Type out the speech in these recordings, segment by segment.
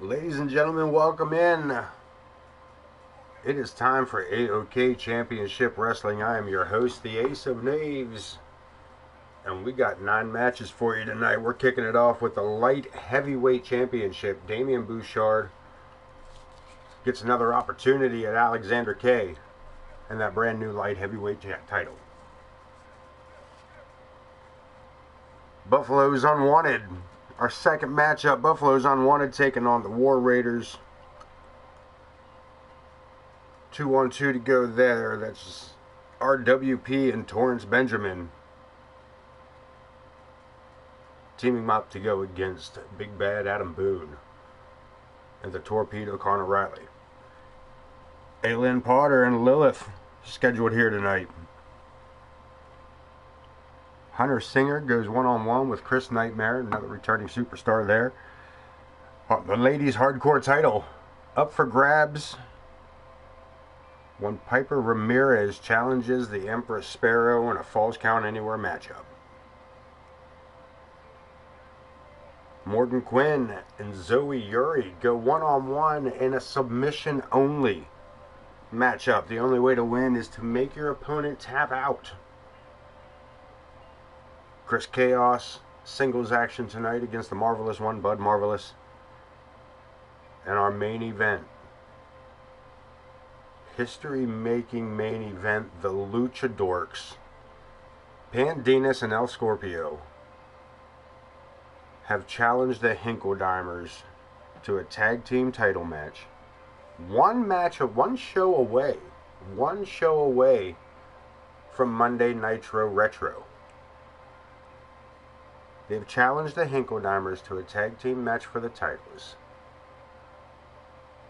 Ladies and gentlemen, welcome in. It is time for AoK Championship Wrestling. I am your host, the Ace of Knaves. And we got 9 matches for you tonight. We're kicking it off with the Light Heavyweight Championship. Damien Bouchard gets another opportunity at Alexander K and that brand new Light Heavyweight title. Buffalo's Unwanted. Our second matchup, Buffalo's Unwanted taking on the War Raiders. 2-on-2 to go there. That's RWP and Torrance Benjamin teaming up to go against Big Bad Adam Boone and the Torpedo Connor Riley. Aylin Potter and Lilith scheduled here tonight. Hunter Singer goes one-on-one with Chris Nightmare, another returning superstar there. The ladies' hardcore title up for grabs when Piper Ramirez challenges the Empress Sparrow in a Falls Count Anywhere matchup. Morgan Quinn and Zoe Yuri go one-on-one in a submission-only matchup. The only way to win is to make your opponent tap out. Chris Chaos, singles action tonight against the Marvelous One, Bud Marvelous. And our main event, history-making main event, the Luchadorks, Pandinas and El Scorpio, have challenged the Hinkeldimers to a tag team title match. One show away from Monday Nitro Retro. They've challenged the Hinkeldimers to a tag team match for the titles.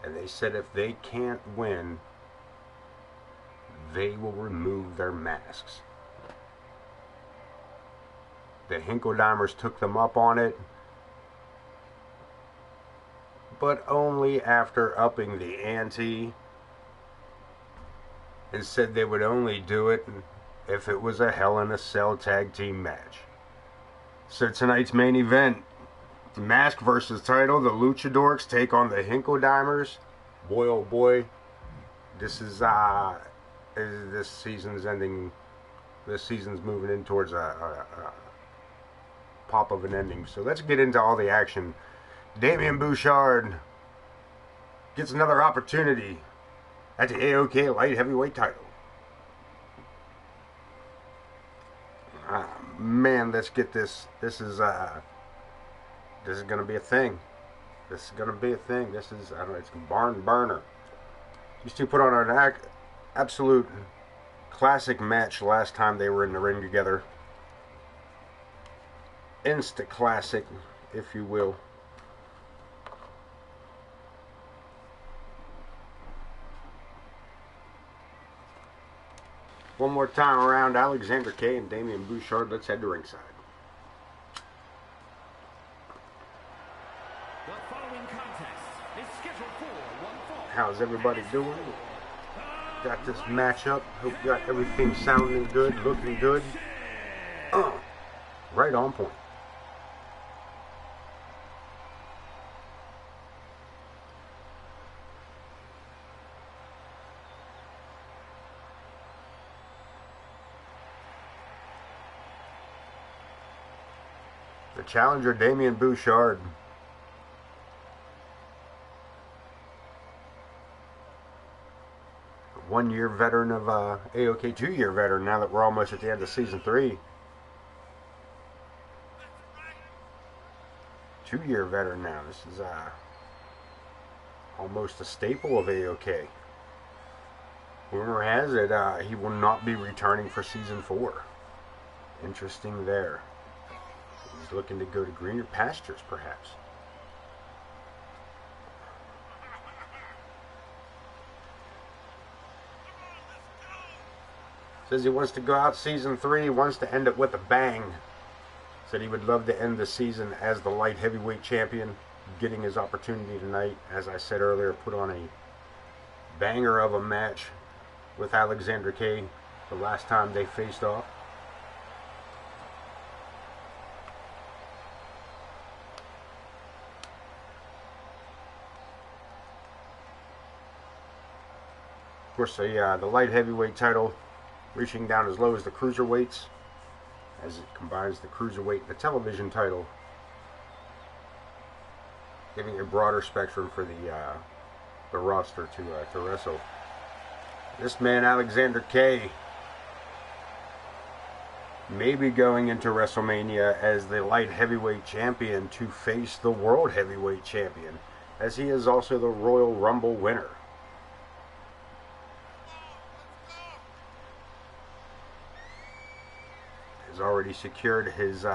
And they said if they can't win, they will remove their masks. The Hinkeldimers took them up on it, but only after upping the ante and said they would only do it if it was a Hell in a Cell tag team match. So tonight's main event, mask versus title, the Luchadorks take on the Hinkeldimers. Boy oh boy, this season's ending. This season's moving in towards a pop of an ending. So let's get into all the action. Damien Bouchard gets another opportunity at the AoK Light Heavyweight title. Man, let's get this. This is gonna be a thing. This is gonna be a thing. This is, I don't know, it's a barn burner. These two put on an absolute classic match last time they were in the ring together. Insta classic, if you will. One more time around Alexander K and Damien Bouchard. Let's head to ringside. The following contest is scheduled for one fall. How's everybody doing? Got this matchup. Hope you got everything sounding good, looking good. Right on point. The challenger, Damien Bouchard. One-year veteran of AoK, 2-year veteran now that we're almost at the end of Season 3. 2-year veteran now. This is almost a staple of AoK. Rumor has it he will not be returning for Season 4. Interesting there. He's looking to go to greener pastures, perhaps. Says he wants to go out Season 3, wants to end it with a bang. Said he would love to end the season as the light heavyweight champion, getting his opportunity tonight. As I said earlier, put on a banger of a match with Alexander K the last time they faced off. Of course, the light heavyweight title reaching down as low as the cruiserweights, as it combines the cruiserweight and the television title, giving a broader spectrum for the roster to wrestle. This man, Alexander K, may be going into WrestleMania as the light heavyweight champion to face the world heavyweight champion, as he is also the Royal Rumble winner. Has already secured his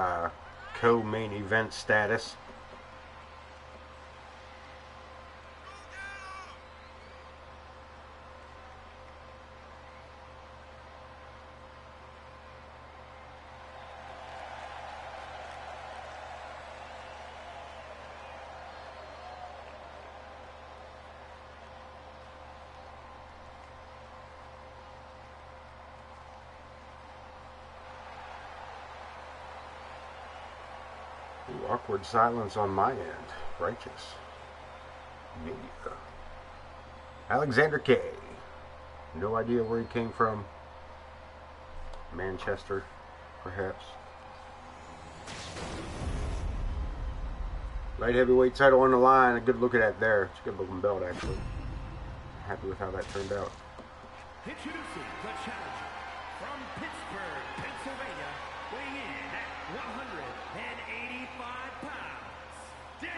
co-main event status. Ooh, awkward silence on my end. Righteous. Media. Alexander K. No idea where he came from. Manchester, perhaps. Light heavyweight title on the line. A good look at that there. It's a good looking belt, actually. Happy with how that turned out. Introducing the challenger from Pittsburgh, Pennsylvania, weighing in at 185 pounds, Damien.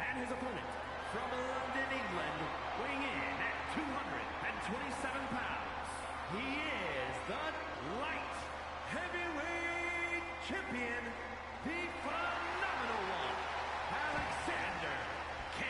And his opponent from London, England, weighing in at 227 pounds, he is the light heavyweight champion, the phenomenal one, Alexander K.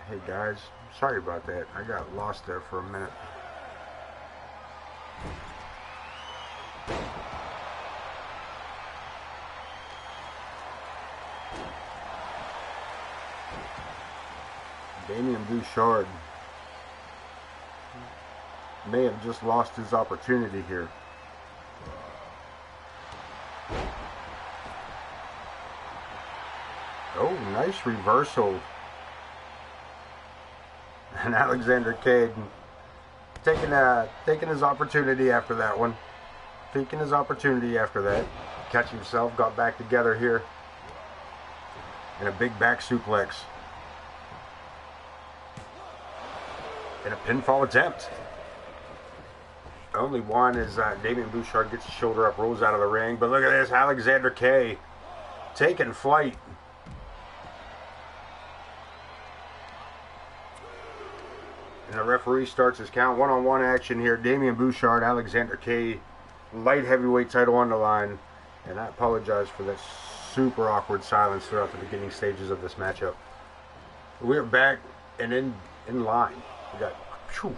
Hey guys, sorry about that. I got lost there for a minute. Damien Bouchard may have just lost his opportunity here. Oh, nice reversal. And Alexander Cade taking his opportunity after that one. Taking his opportunity after that. Catch himself, got back together here. And a big back suplex. And a pinfall attempt. Only one is Damien Bouchard gets his shoulder up, rolls out of the ring. But look at this, Alexander K taking flight. And the referee starts his count. One-on-one action here. Damien Bouchard, Alexander K, light heavyweight title on the line. And I apologize for that super awkward silence throughout the beginning stages of this matchup. We're back and in line. We got... Whew.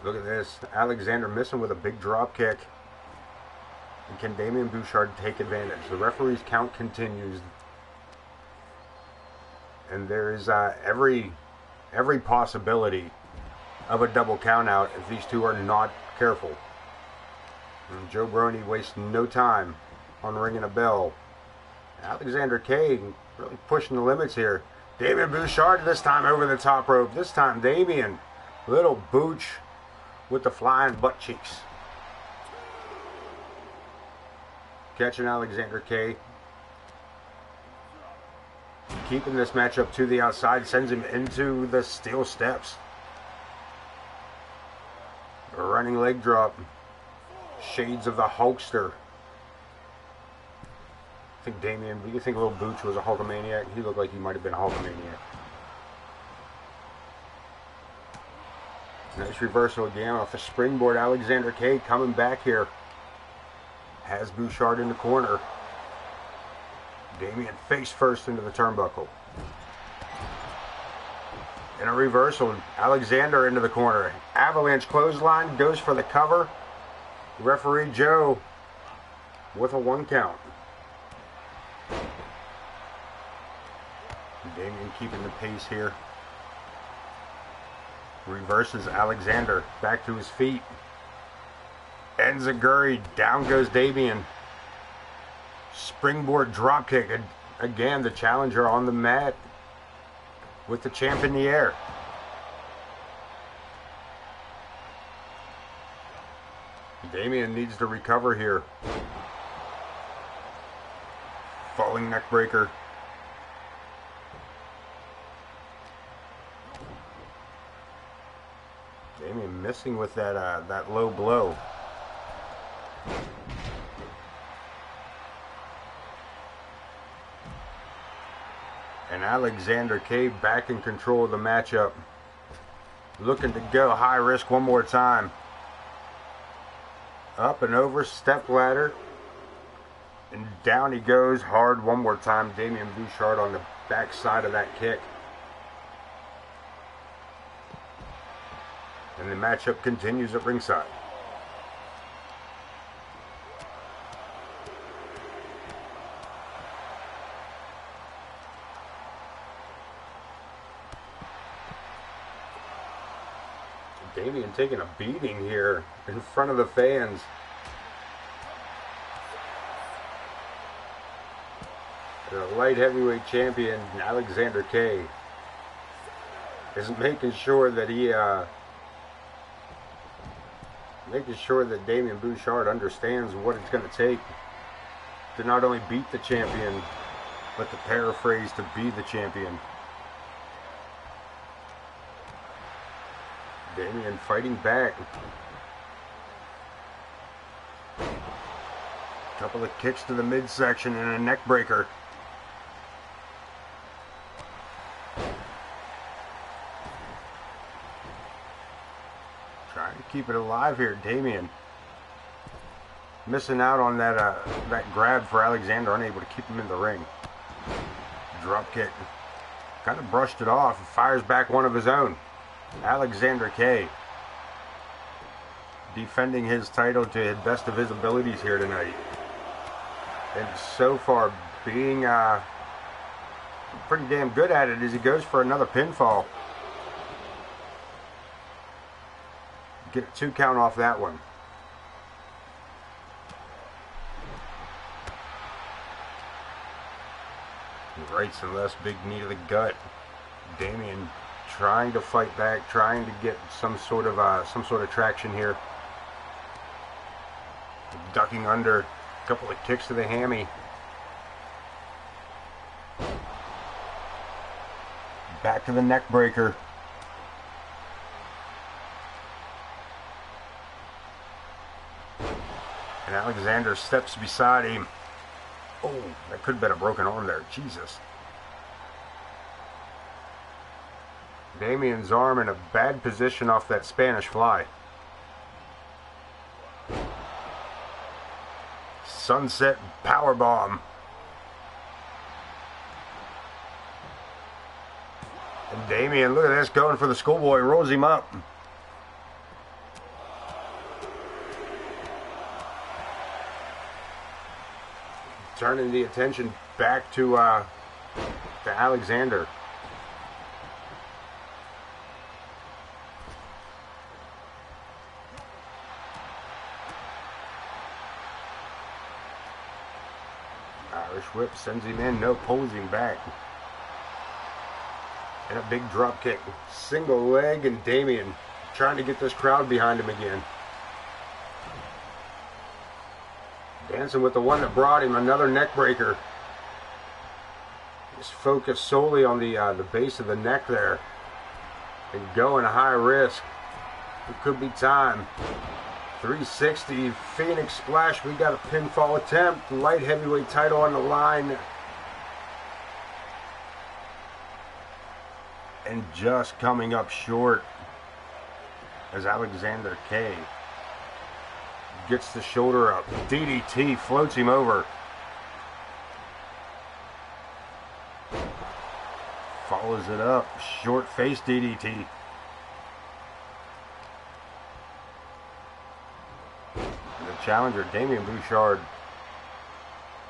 Look at this. Alexander missing with a big drop kick. And can Damien Bouchard take advantage? The referee's count continues. And there is every possibility of a double count out if these two are not careful. And Joe Brony wastes no time on ringing a bell. Alexander K really pushing the limits here. Damien Bouchard this time over the top rope. This time Damien, little booch with the flying butt cheeks. Catching Alexander K. Keeping this matchup to the outside, sends him into the steel steps. A running leg drop. Shades of the Hulkster. I think Damien, do you think Little Booch was a Hulkamaniac? He looked like he might have been a Hulkamaniac. Nice reversal again off the springboard. Alexander K coming back here. Has Bouchard in the corner. Damien face first into the turnbuckle. And a reversal. Alexander into the corner. Avalanche clothesline, goes for the cover. Referee Joe with a 1 count. Damien keeping the pace here. Reverses Alexander back to his feet. Enziguri, down goes Damien. Springboard dropkick. Again, the challenger on the mat with the champ in the air. Damien needs to recover here. Falling neck breaker. Damien missing with that low blow. And Alexander K back in control of the matchup. Looking to go high risk one more time. Up and over, step ladder. And down he goes hard one more time. Damien Bouchard on the back side of that kick. And the matchup continues at ringside. Damien taking a beating here in front of the fans. The light heavyweight champion, Alexander K, is making sure that Damien Bouchard understands what it's going to take to not only beat the champion, but to paraphrase, to be the champion. Damien fighting back. Couple of kicks to the midsection and a neck breaker. Trying to keep it alive here, Damien. Missing out on that grab for Alexander, unable to keep him in the ring. Drop kick. Kind of brushed it off. Fires back one of his own. Alexander K defending his title to the best of his abilities here tonight. And so far being pretty damn good at it as he goes for another pinfall. Get a 2 count off that one. Rights and lefts, big knee to the gut. Damien trying to fight back, trying to get some sort of traction here. Ducking under, a couple of kicks to the hammy. Back to the neck breaker. And Alexander steps beside him. Oh, that could have been a broken arm there. Jesus. Damien's arm in a bad position off that Spanish fly. Sunset powerbomb. And Damien, look at this, going for the schoolboy, rolls him up. turning the attention back to Alexander. Irish whip sends him in, no, pulls him back. And a big drop kick. Single leg, and Damien trying to get this crowd behind him again. Dancing with the one that brought him, another neck breaker. Just focus solely on the base of the neck there. And going high risk. It could be time. 360, Phoenix Splash. We got a pinfall attempt. Light heavyweight title on the line. And just coming up short as Alexander K gets the shoulder up. DDT floats him over. Follows it up. Short face DDT. The challenger, Damien Bouchard,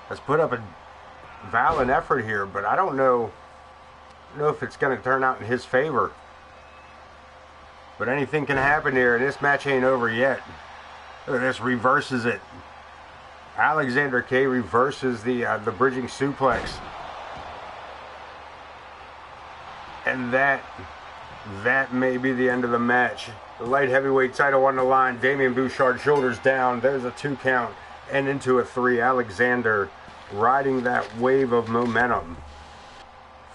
has put up a valiant effort here, but I don't know if it's going to turn out in his favor. But anything can happen here, and this match ain't over yet. Look at this, reverses it. Alexander K reverses the bridging suplex. And that may be the end of the match. The light heavyweight title on the line. Damien Bouchard, shoulders down. There's a 2 count and into a 3. Alexander riding that wave of momentum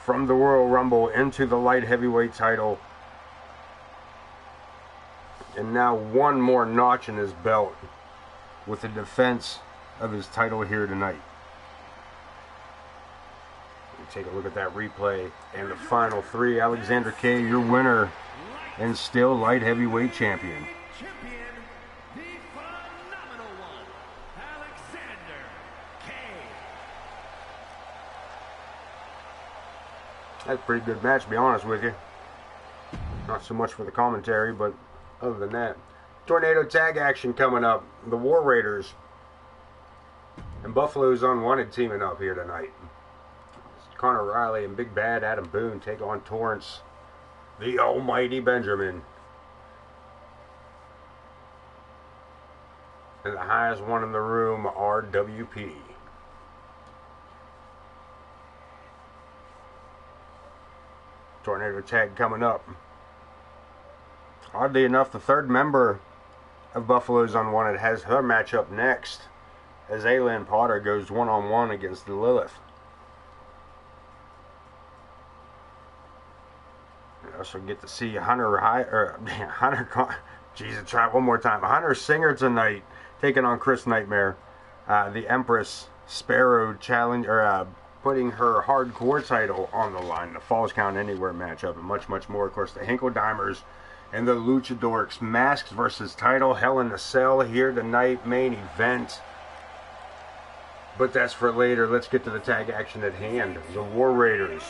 from the Royal Rumble into the light heavyweight title. And now one more notch in his belt with the defense of his title here tonight. Take a look at that replay and the final 3. Alexander K, your winner and still light heavyweight champion. Champion, the phenomenal one, Alexander K. That's a pretty good match, to be honest with you. Not so much for the commentary, but other than that. Tornado tag action coming up. The War Raiders and Buffalo's Unwanted teaming up here tonight. Connor Riley and Big Bad Adam Boone take on Torrance, the Almighty Benjamin. And the highest one in the room, RWP. Tornado tag coming up. Oddly enough, the third member of Buffalo's Unwanted has her matchup next, as Aylin Potter goes one-on-one against the Lilith. We also get to see Hunter try it one more time. Hunter Singer tonight taking on Chris Nightmare. The Empress Sparrow challenge, putting her hardcore title on the line. The Falls Count Anywhere matchup and much, much more. Of course, the Hinkle Dimers and the Luchadorks. Masks versus title. Hell in a Cell here tonight. Main event. But that's for later. Let's get to the tag action at hand. The War Raiders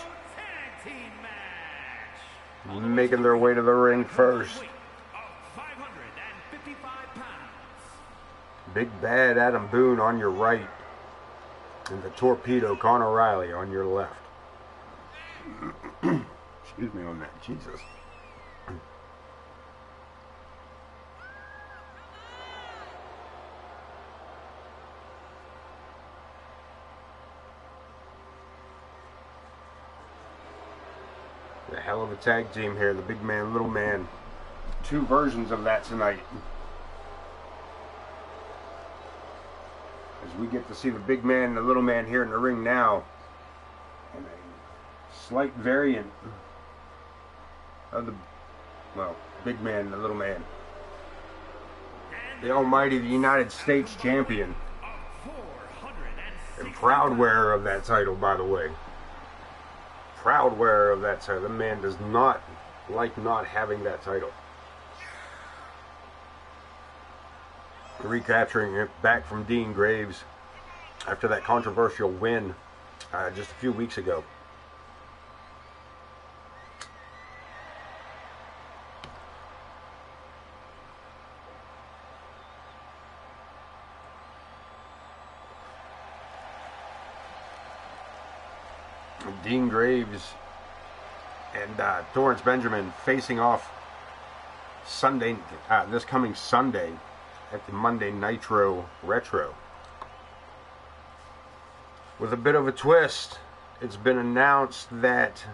making their way to the ring first. Big Bad Adam Boone on your right. And the Torpedo Connor Riley on your left. Excuse me on that. Jesus. A hell of a tag team here. The big man, little man. 2 versions of that tonight. As we get to see the big man and the little man here in the ring now. And a slight variant of the, well, big man and the little man. The Almighty, the United States champion. And proud wearer of that title, by the way. Proud wearer of that title. The man does not like not having that title. Recapturing it back from Dean Graves after that controversial win just a few weeks ago. Dean Graves and Torrance Benjamin facing off Sunday, this coming Sunday at the Monday Nitro Retro. With a bit of a twist, it's been announced that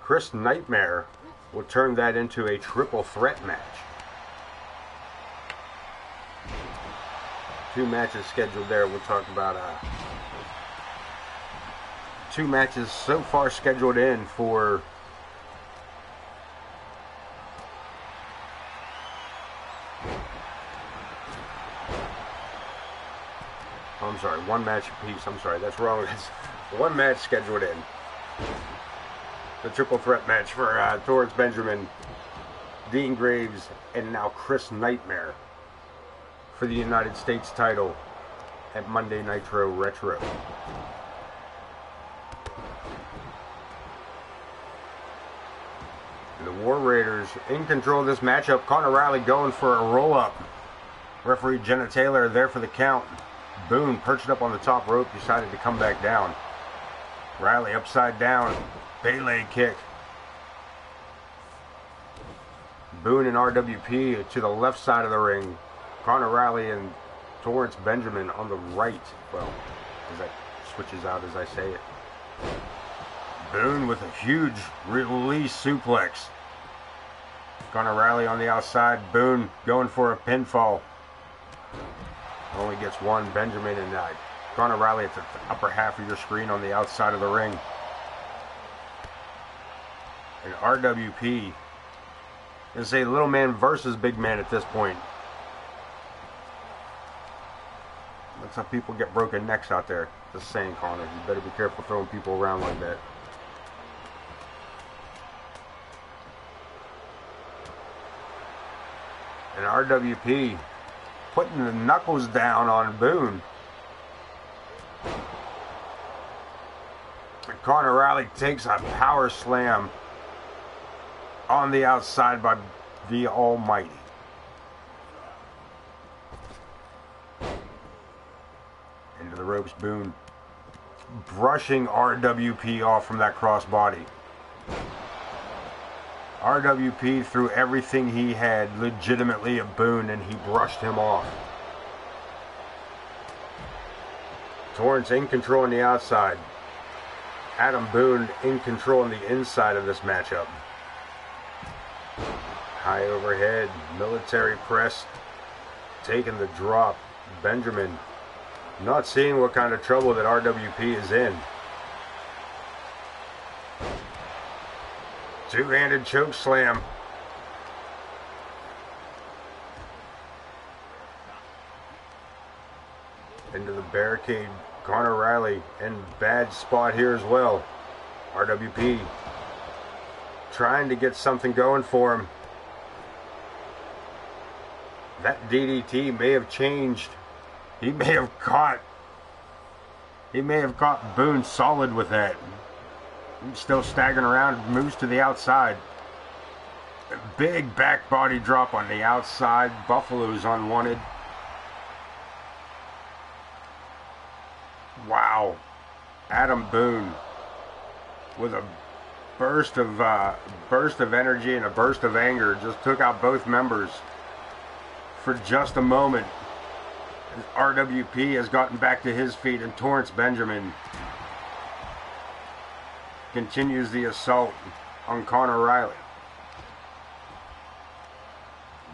Chris Nightmare will turn that into a triple threat match. 2 matches scheduled there. We'll talk about 2 matches so far scheduled in for I'm sorry, 1 match apiece. I'm sorry, that's wrong. That's 1 match scheduled in. The triple threat match for Torrance Benjamin, Dean Graves, and now Chris Nightmare for the United States title at Monday Nitro Retro. The War Raiders in control of this matchup. Connor Riley going for a roll-up. Referee Jenna Taylor there for the count. Boone perched up on the top rope, decided to come back down. Riley upside down. Pele kick. Boone and RWP to the left side of the ring. Connor Riley and Torrance Benjamin on the right. Well, as that switches out as I say it. Boone with a huge release suplex. Connor Riley on the outside. Boone going for a pinfall. Only gets one. Benjamin and Connor Riley at the upper half of your screen on the outside of the ring. And RWP is a little man versus big man at this point. That's how people get broken necks out there. Just saying, Connor, you better be careful throwing people around like that. And RWP putting the knuckles down on Boone. And Connor Riley takes a power slam on the outside by the Almighty. Into the ropes, Boone brushing RWP off from that crossbody. RWP threw everything he had legitimately at Boone and he brushed him off. Torrance in control on the outside. Adam Boone in control on the inside of this matchup. High overhead, military press, taking the drop. Benjamin not seeing what kind of trouble that RWP is in. Two-handed choke slam. Into the barricade. Connor Riley in bad spot here as well. RWP trying to get something going for him. That DDT may have changed. He may have caught Boone solid with that. He's still staggering around, moves to the outside. Big back body drop on the outside. Buffalo's unwanted. Wow. Adam Boone with a burst of energy and a burst of anger just took out both members for just a moment. As RWP has gotten back to his feet and Torrance Benjamin continues the assault on Connor Riley.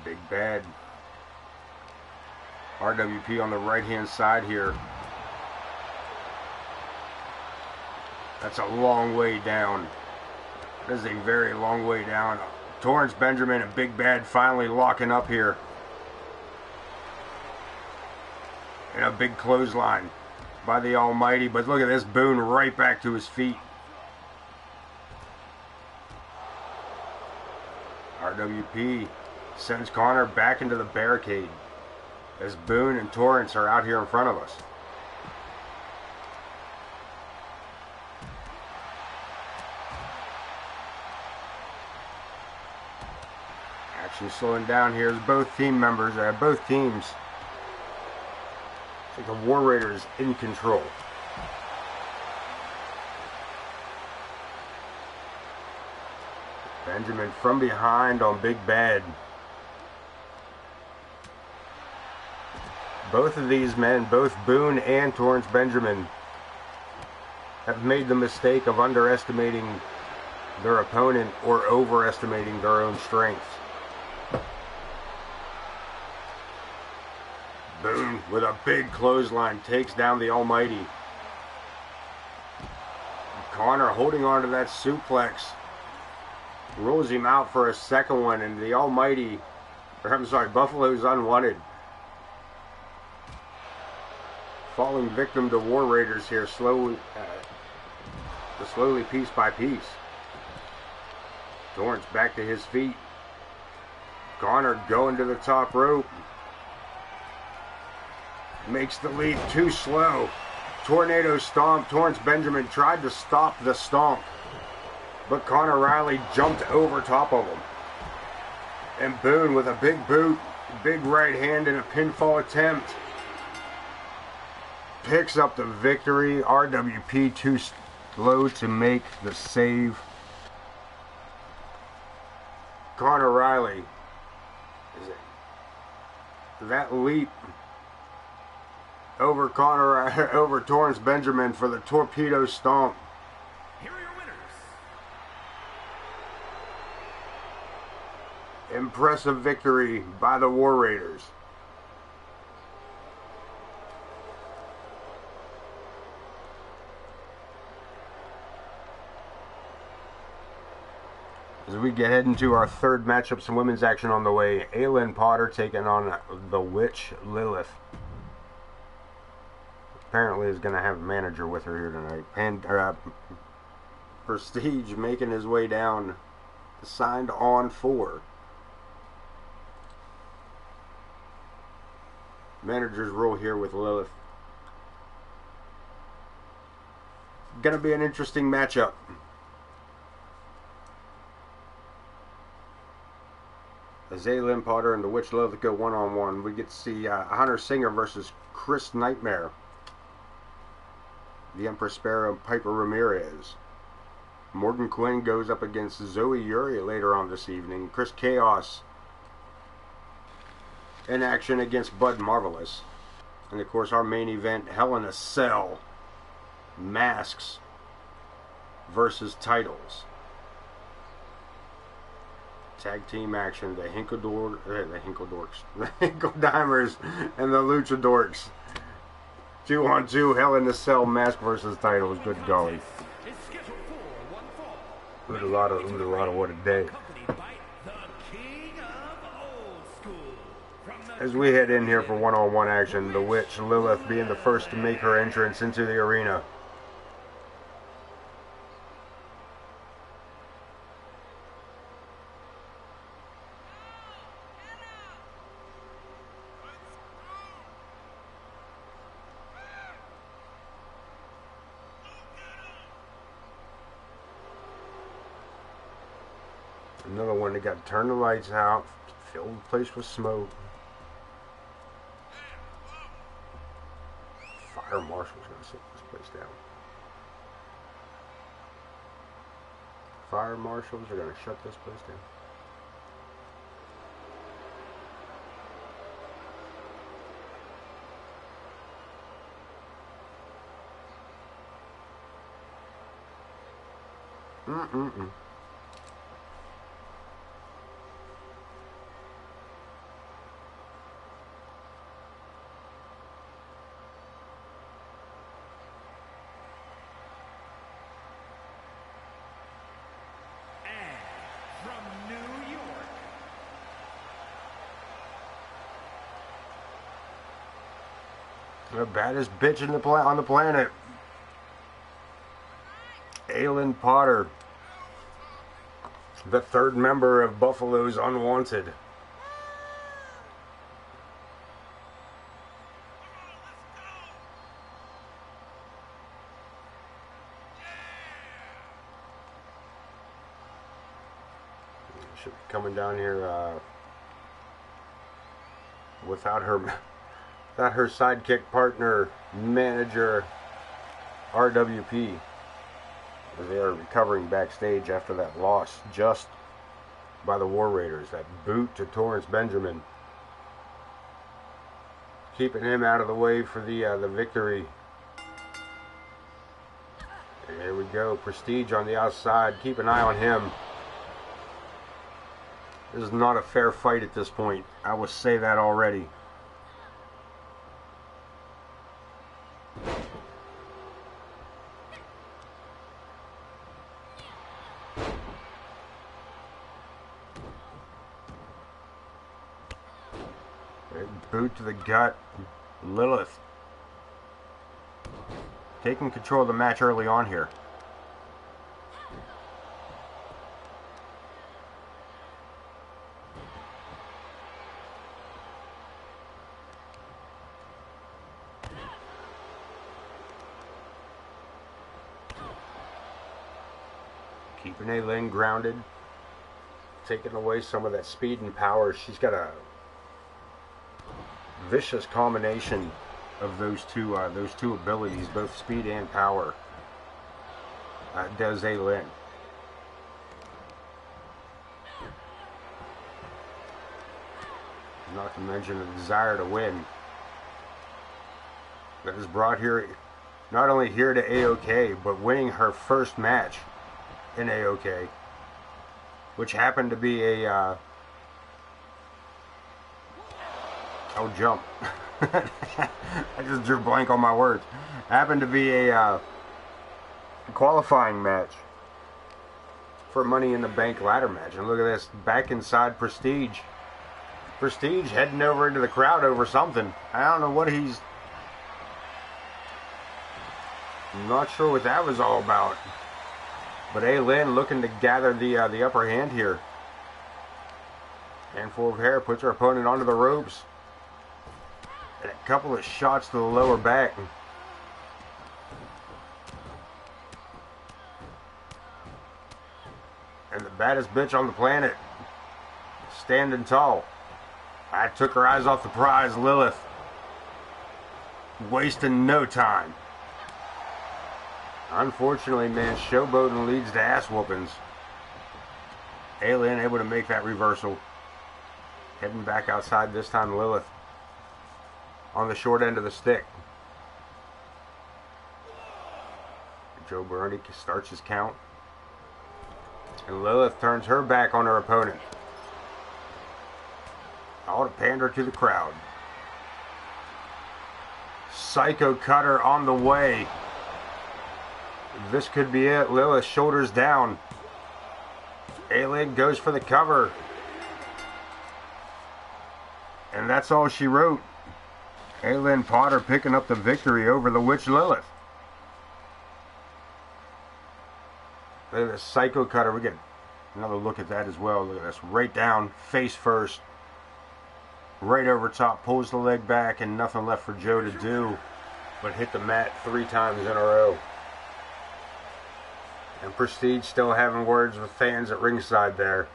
Big bad. RWP on the right hand side here. That's a long way down. That is a very long way down. Torrance Benjamin and Big Bad finally locking up here. And a big clothesline by the Almighty. But look at this, Boone right back to his feet. RWP sends Connor back into the barricade as Boone and Torrance are out here in front of us. Action slowing down here as both team members, both teams. I think the War Raiders in control. Benjamin from behind on Big Bad. Both of these men, both Boone and Torrance Benjamin, have made the mistake of underestimating their opponent or overestimating their own strengths. Boone, with a big clothesline, takes down the Almighty. Connor holding on to that suplex, rolls him out for a second one, and the Almighty, or I'm sorry, Buffalo's Unwanted, falling victim to War Raiders here, slowly piece by piece. Torrance back to his feet. Connor going to the top rope. Makes the leap too slow. Tornado stomp. Torrance Benjamin tried to stop the stomp, but Connor Riley jumped over top of him. And Boone with a big boot, big right hand in a pinfall attempt, picks up the victory. RWP too slow to make the save. Connor Riley, that leap over over Torrance Benjamin for the torpedo stomp. Here are your winners. Impressive victory by the War Raiders. As we get heading to our third matchup, some women's action on the way. Aylin Potter taking on the Witch Lilith. Apparently is going to have a manager with her here tonight. And Prestige making his way down, signed on for. Manager's role here with Lilith. Going to be an interesting matchup. As Aylin Potter and the Witch Lilith go one-on-one, we get to see Hunter Singer versus Chris Nightmare, the Empress Sparrow, and Piper Ramirez. Morgan Quinn goes up against Zoe Uri later on this evening. Chris Chaos in action against Bud Marvelous. And of course our main event, Hell in a Cell, Masks versus Titles. Tag team action, the Hinkledimers and the Luchadorks. 2-on-2, Hell in a Cell, Mask versus Titles. Good golly. What a day. As we head in here for one-on-one action, the Witch Lilith being the first to make her entrance into the arena. Another one that got to turn the lights out, fill the place with smoke. Fire marshal's gonna shut this place down. Fire marshals are gonna shut this place down. From New York, The baddest bitch on the planet. Aylin Potter, the third member of Buffalo's Unwanted. Should be coming down here without her sidekick partner, manager, RWP. They are recovering backstage after that loss just by the War Raiders. That boot to Torrance Benjamin, keeping him out of the way for the victory. And here we go. Prestige on the outside. Keep an eye on him. This is not a fair fight at this point. I will say that already. Boot to the gut. Lilith taking control of the match early on here. Keeping Aylin grounded, taking away some of that speed and power. She's got a vicious combination of those two abilities, both speed and power. Does Aylin. Not to mention the desire to win that is brought here, not only here to AoK, but winning her first match in AoK, which happened to be a oh, jump. I just drew blank on my words. Happened to be a qualifying match for Money in the Bank ladder match. And look at this, back inside Prestige. Prestige heading over into the crowd over something. I don't know what he's... I'm not sure what that was all about. But Aylin looking to gather the upper hand here. Handful of hair, puts her opponent onto the ropes. And a couple of shots to the lower back. And the baddest bitch on the planet, standing tall. I took her eyes off the prize, Lilith. Wasting no time. Unfortunately, man, showboating leads to ass whoopings. Aylin able to make that reversal. Heading back outside this time, Lilith on the short end of the stick. Joe Burney starts his count. And Lilith turns her back on her opponent. All to pander to the crowd. Psycho Cutter on the way. This could be it. Lilith shoulders down. Aylin goes for the cover. And that's all she wrote. Aylin Potter picking up the victory over the Witch Lilith. Look at this Psycho Cutter. We get another look at that as well. Look at this. Right down, face first. Right over top, pulls the leg back, and nothing left for Joe to do but hit the mat 3 times in a row. And Prestige still having words with fans at ringside there.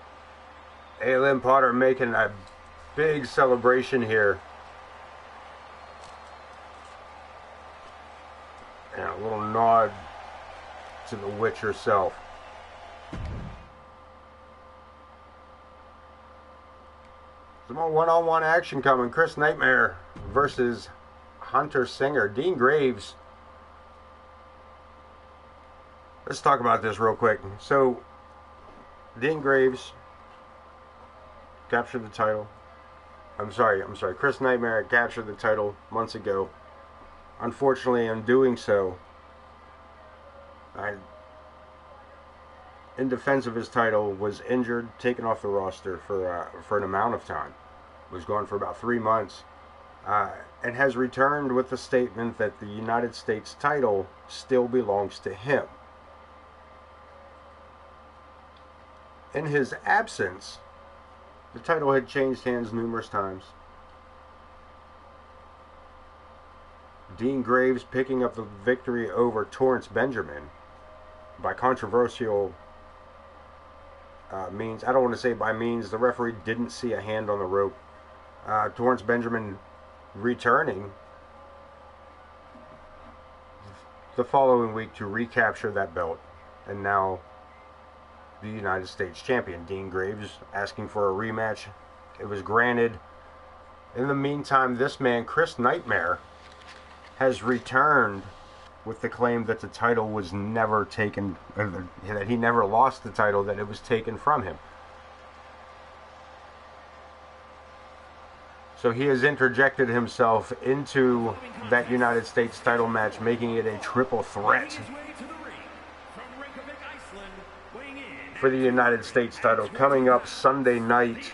Aylin Potter making a big celebration here. And a little nod to the witch herself. Some more one-on-one action coming. Chris Nightmare versus Hunter Singer. Dean Graves. Let's talk about this real quick. So, Dean Graves captured the title. I'm sorry. Chris Nightmare captured the title months ago. Unfortunately, in doing so, in defense of his title, was injured, taken off the roster for an amount of time. Was gone for about 3 months, and has returned with the statement that the United States title still belongs to him. In his absence, the title had changed hands numerous times. Dean Graves picking up the victory over Torrance Benjamin by controversial means. I don't want to say by means. The referee didn't see a hand on the rope. Torrance Benjamin returning the following week to recapture that belt. And now the United States champion. Dean Graves asking for a rematch. It was granted. In the meantime, this man, Chris Nightmare, has returned with the claim that the title was never taken, that he never lost the title, that it was taken from him. So he has interjected himself into that United States title match, making it a triple threat for the United States title, coming up Sunday night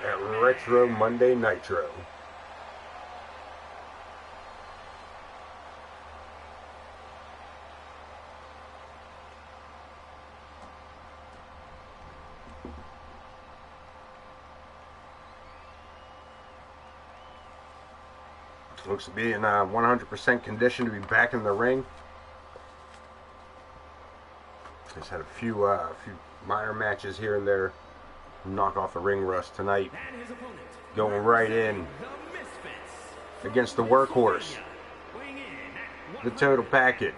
at Retro Monday Nitro. Looks to be in 100% condition to be back in the ring. Just had a few minor matches here and there. Knock off the ring rust tonight. Going right in against the workhorse. The total package.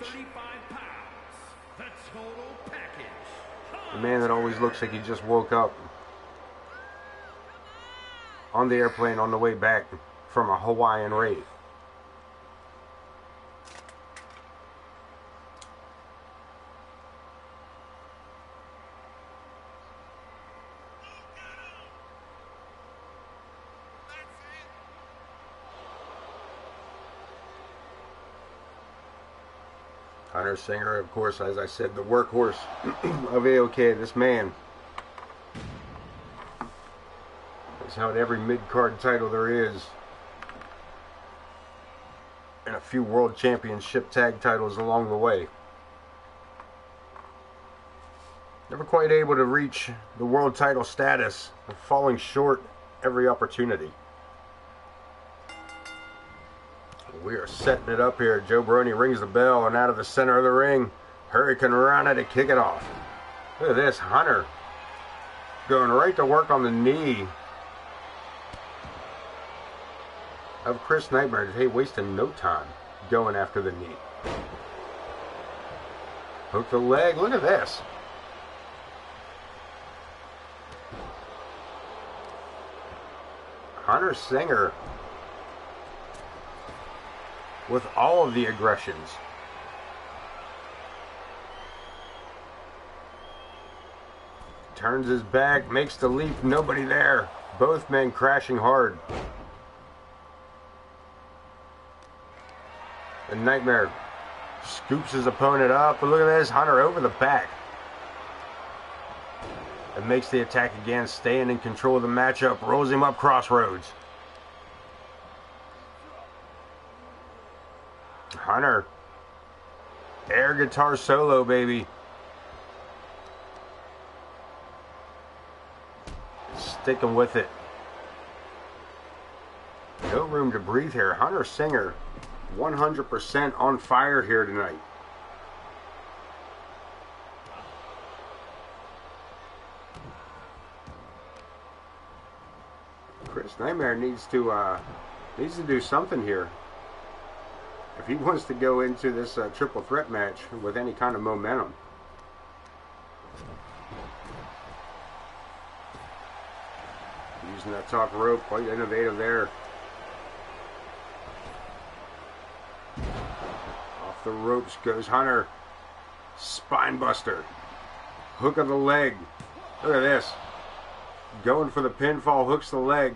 The man that always looks like he just woke up on the airplane on the way back from a Hawaiian rave. Hunter Singer, of course, as I said, the workhorse of AoK. This man has held every mid-card title there is, and a few World Championship tag titles along the way. Never quite able to reach the world title status, falling short every opportunity. We are setting it up here. Joe Brony rings the bell, and out of the center of the ring, Hurricane Rana to kick it off. Look at this, Hunter going right to work on the knee of Chris Nightmare. Hey, wasting no time going after the knee. Hook the leg. Look at this. Hunter Singer with all of the aggressions. Turns his back, makes the leap, nobody there. Both men crashing hard. And Nightmare scoops his opponent up, but look at this, Hunter over the back. And makes the attack again, staying in control of the matchup, rolls him up crossroads. Hunter, air guitar solo, baby. Sticking with it. No room to breathe here. Hunter Singer, 100% on fire here tonight. Chris Nightmare needs to do something here. If he wants to go into this triple threat match with any kind of momentum. Using that top rope, quite innovative there. Off the ropes goes Hunter. Spine buster. Hook of the leg. Look at this. Going for the pinfall, hooks the leg.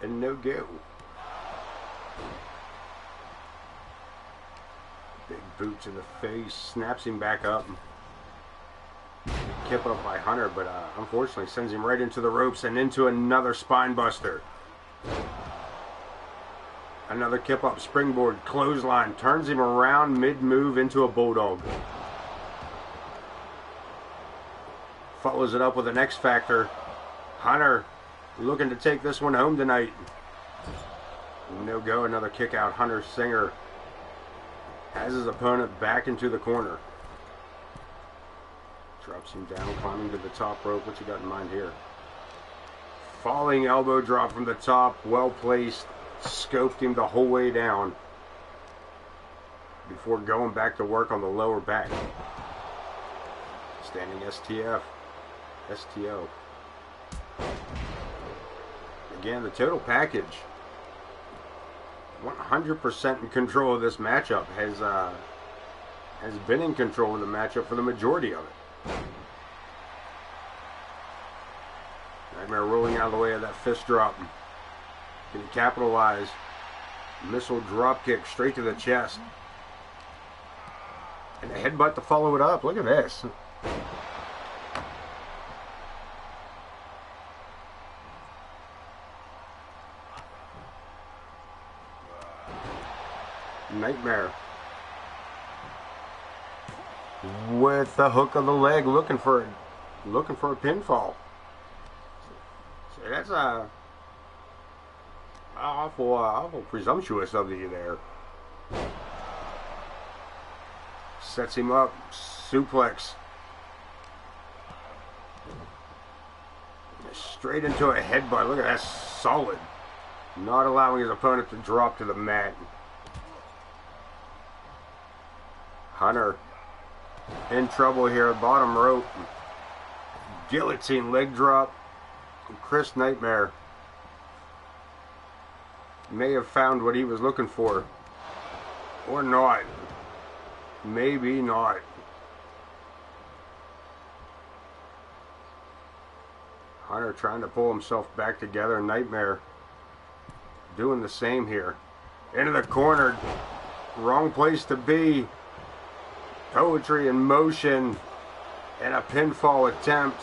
And no go. Big boot to the face, snaps him back up. Kip up by Hunter, but unfortunately sends him right into the ropes and into another spine buster. Another kip up springboard, clothesline, turns him around mid-move into a bulldog. Follows it up with an X Factor. Hunter looking to take this one home tonight. No go, another kick out. Hunter Singer has his opponent back into the corner. Drops him down, climbing to the top rope. What you got in mind here? Falling elbow drop from the top, well placed. Scoped him the whole way down before going back to work on the lower back. Standing STO. Again, the total package, 100% in control of this matchup, has been in control of the matchup for the majority of it. Nightmare rolling out of the way of that fist drop. Can he capitalize? Missile drop kick straight to the chest. And a headbutt to follow it up. Look at this. Nightmare with the hook of the leg, looking for a pinfall. So that's awful presumptuous of you there. Sets him up, suplex, straight into a headbutt. Look at that, solid, not allowing his opponent to drop to the mat. Hunter in trouble here, bottom rope, guillotine leg drop. Chris Nightmare may have found what he was looking for, or not. Maybe not. Hunter trying to pull himself back together. Nightmare doing the same here. Into the corner. Wrong place to be. Poetry in motion. And a pinfall attempt.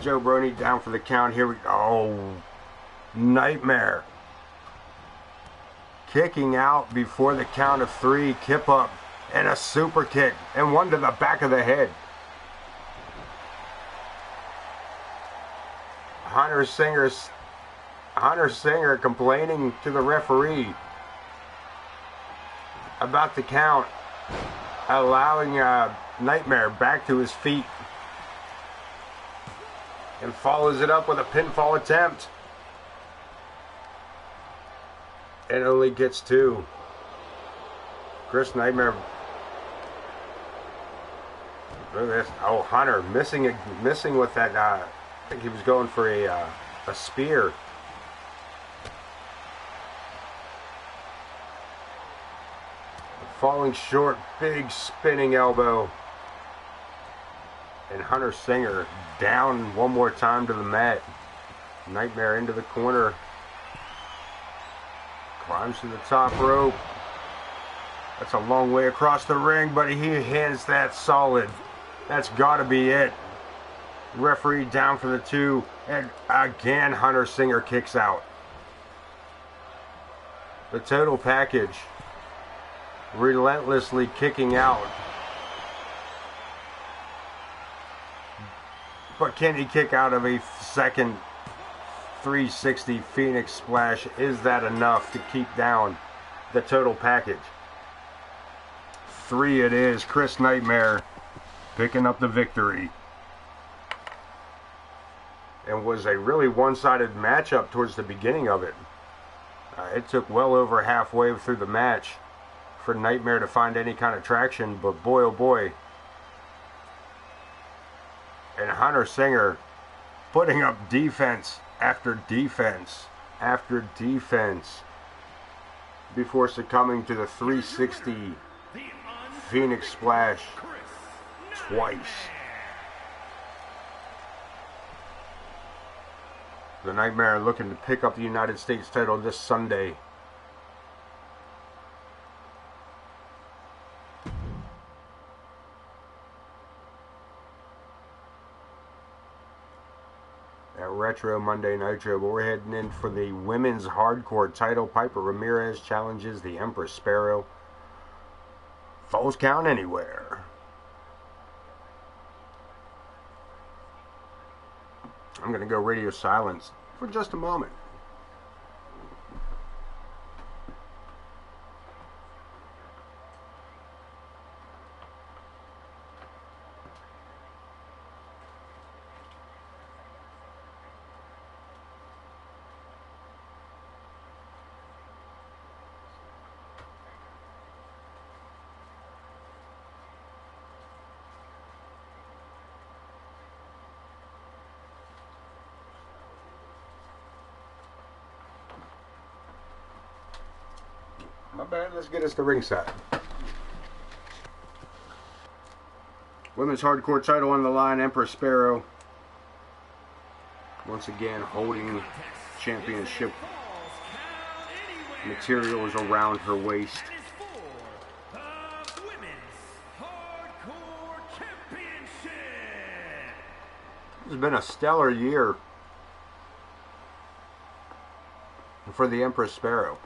Joe Brony down for the count. Here we go. Oh, Nightmare kicking out before the count of 3. Kip up and a super kick and one to the back of the head. Hunter Singer complaining to the referee about the count, allowing Nightmare back to his feet, and follows it up with a pinfall attempt. It only gets 2. Chris Nightmare. Look at this. Oh, Hunter missing with that. I think he was going for a spear. Falling short, big spinning elbow. And Hunter Singer down one more time to the mat. Nightmare into the corner. Climbs to the top rope. That's a long way across the ring, but he hands that solid. That's got to be it. Referee down for the 2. And again, Hunter Singer kicks out. The total package. Relentlessly kicking out. But can he kick out of a second 360 Phoenix Splash? Is that enough to keep down the total package? 3 it is. Chris Nightmare picking up the victory. And was a really one-sided matchup towards the beginning of it. It took well over halfway through the match for Nightmare to find any kind of traction, but boy oh boy. And Hunter Singer putting up defense after defense after defense before succumbing to the 360 Phoenix Splash twice. The Nightmare looking to pick up the United States title this Sunday. At Retro Monday Nitro, but we're heading in for the women's hardcore title. Piper Ramirez challenges the Empress Sparrow. Falls count anywhere. I'm going to go radio silence for just a moment. My bad. Let's get us to ringside. Women's Hardcore title on the line. Empress Sparrow once again holding championship materials around her waist. It's been a stellar year for the Empress Sparrow.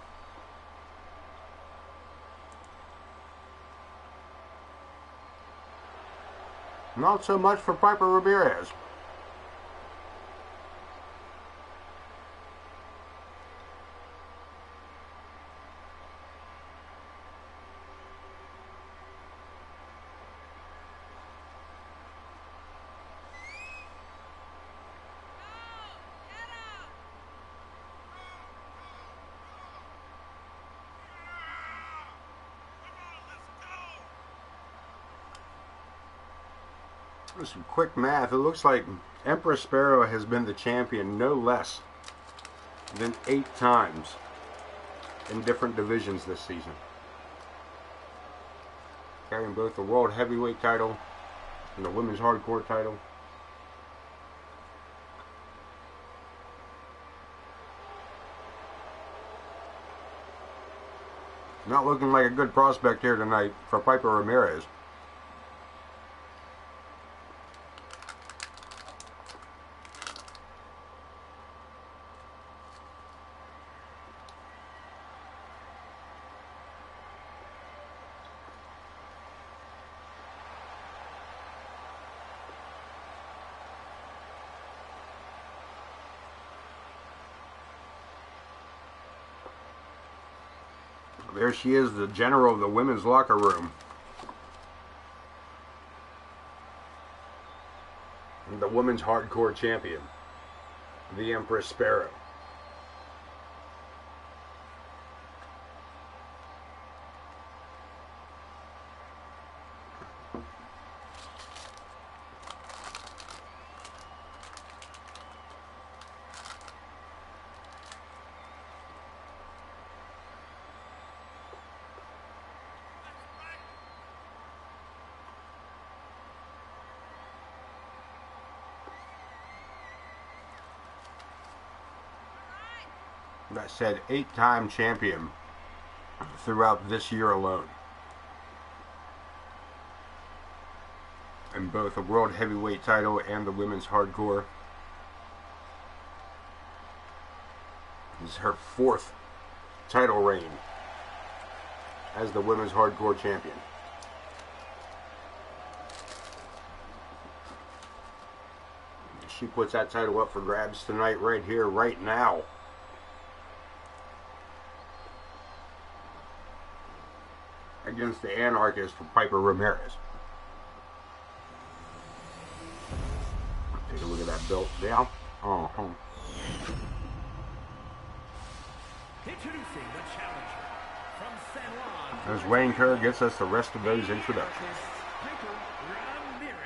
Not so much for Piper Ramirez. Some quick math. It looks like Empress Sparrow has been the champion no less than 8 times in different divisions this season, carrying both the World Heavyweight title and the Women's Hardcore title. Not looking like a good prospect here tonight for Piper Ramirez. There she is, the general of the women's locker room. The women's hardcore champion, the Empress Sparrow. That said, 8-time champion throughout this year alone, in both the World Heavyweight title and the Women's Hardcore. This is her 4th title reign as the Women's Hardcore champion. She puts that title up for grabs tonight, right here, right now. Against the Anarchist for Piper Ramirez. Take a look at that belt now. Introducing the challenger from San Juan. As Wayne Kerr gets us the rest of those introductions. Piper Ramirez.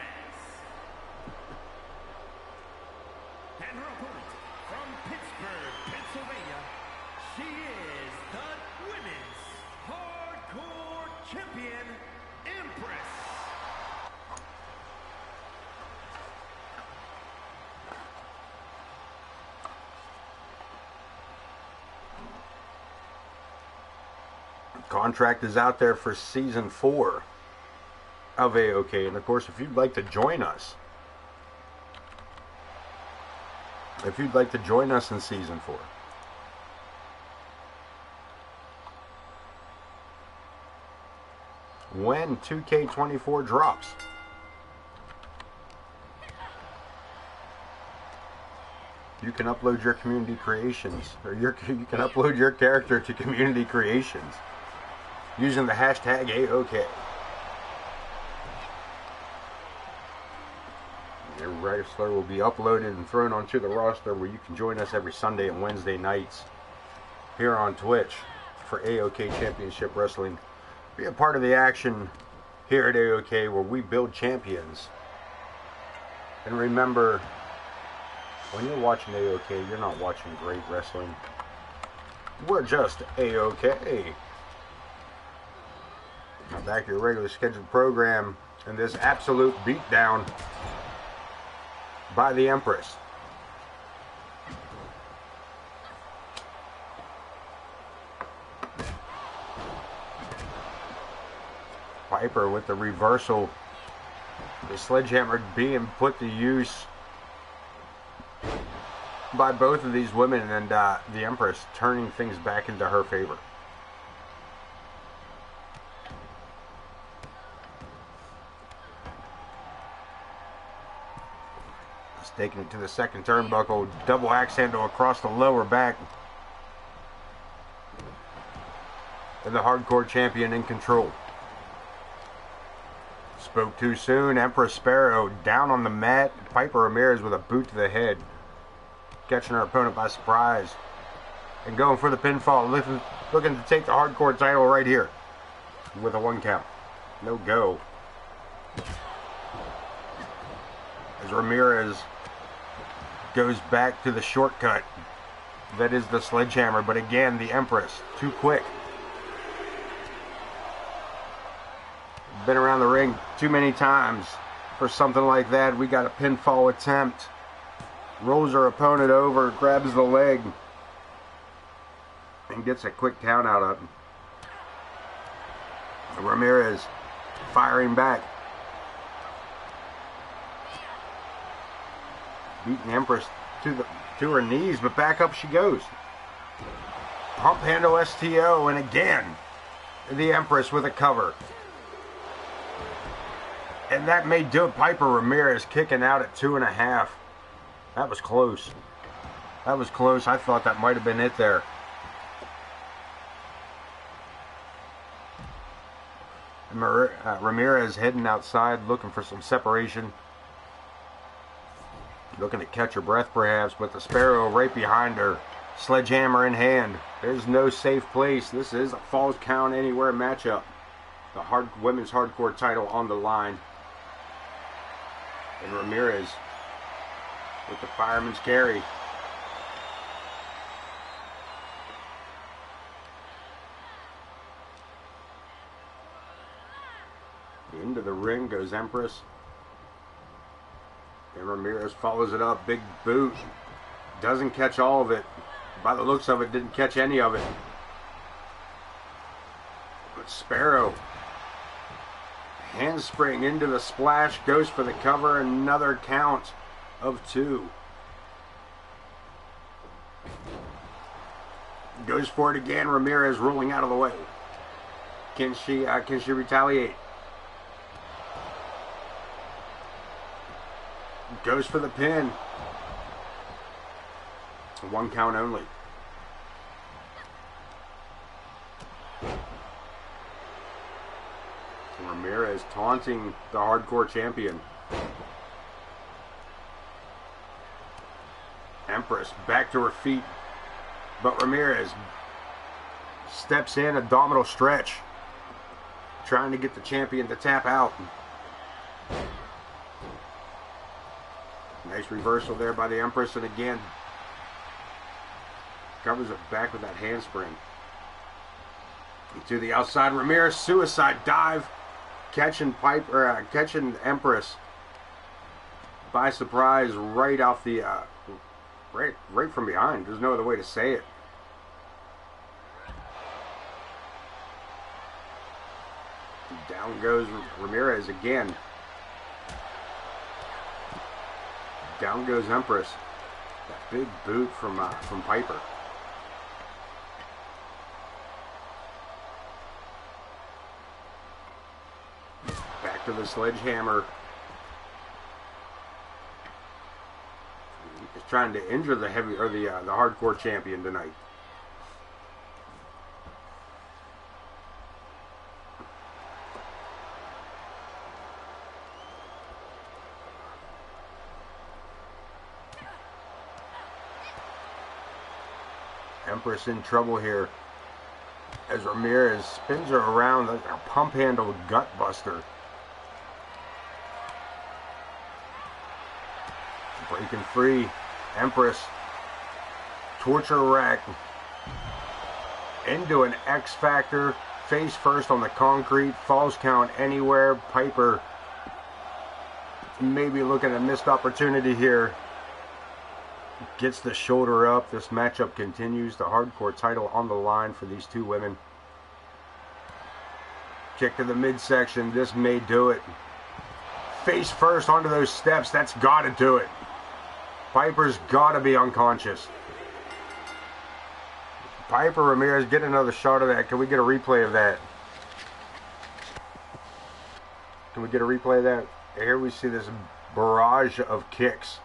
And her opponent from Pittsburgh, Pennsylvania. She is the Women's Hardcore Champion, Empress. Contract is out there for season 4 of AoK, and of course, if you'd like to join us, in season 4, when 2K24 drops, you can upload your community creations, or you can upload your character to community creations using the hashtag AoK. Your wrestler will be uploaded and thrown onto the roster, where you can join us every Sunday and Wednesday nights here on Twitch for AoK Championship Wrestling. Be a part of the action here at AoK, where we build champions. And remember, when you're watching AoK, you're not watching great wrestling. We're just AoK. Now back to your regular scheduled program, and this absolute beatdown by the Empress. Piper with the reversal. The sledgehammer being put to use by both of these women, and the Empress turning things back into her favor. Just taking it to the second turnbuckle, double axe handle across the lower back. And the Hardcore Champion in control. Spoke too soon. Empress Sparrow down on the mat. Piper Ramirez with a boot to the head, catching her opponent by surprise and going for the pinfall, looking to take the Hardcore title right here with a 1 count. No go. As Ramirez goes back to the shortcut that is the sledgehammer, but again the Empress too quick. Been around the ring too many times for something like that. We got a pinfall attempt. Rolls her opponent over, grabs the leg, and gets a quick count out of him. Ramirez firing back. Beating Empress to her knees, but back up she goes. Pump handle STO, and again, the Empress with a cover. And that may do it. Piper Ramirez kicking out at 2.5. That was close. That was close. I thought that might have been it there. Ramirez heading outside, looking for some separation. Looking to catch her breath perhaps, but the Sparrow right behind her. Sledgehammer in hand. There's no safe place. This is a Falls Count Anywhere matchup. The women's hardcore title on the line. And Ramirez with the fireman's carry. Into the ring goes Empress. And Ramirez follows it up. Big boot. Doesn't catch all of it. By the looks of it, didn't catch any of it. But Sparrow, handspring into the splash, goes for the cover. Another count of 2. Goes for it again. Ramirez rolling out of the way. Can she retaliate? Goes for the pin. 1 count only. Ramirez taunting the hardcore champion. Empress back to her feet, but Ramirez steps in, abdominal stretch, trying to get the champion to tap out. Nice reversal there by the Empress, and again covers it back with that handspring. To the outside, Ramirez suicide dive, catching Empress by surprise right off the right from behind. There's no other way to say it. Down goes Ramirez again. Down goes Empress. That big boot from Piper. Back to the sledgehammer. He's trying to injure the the hardcore champion tonight. Empress in trouble here as Ramirez spins her around like a pump handle gut buster. Breaking free. Empress torture rack into an X Factor face first on the concrete. Falls count anywhere. Piper maybe looking at a missed opportunity here. Gets the shoulder up. This matchup continues. The hardcore title on the line for these two women. Kick to the midsection. This may do it. Face first onto those steps. That's got to do it. Piper's got to be unconscious. Piper Ramirez, get another shot of that. Can we get a replay of that? Can we get a replay of that? Here we see this barrage of kicks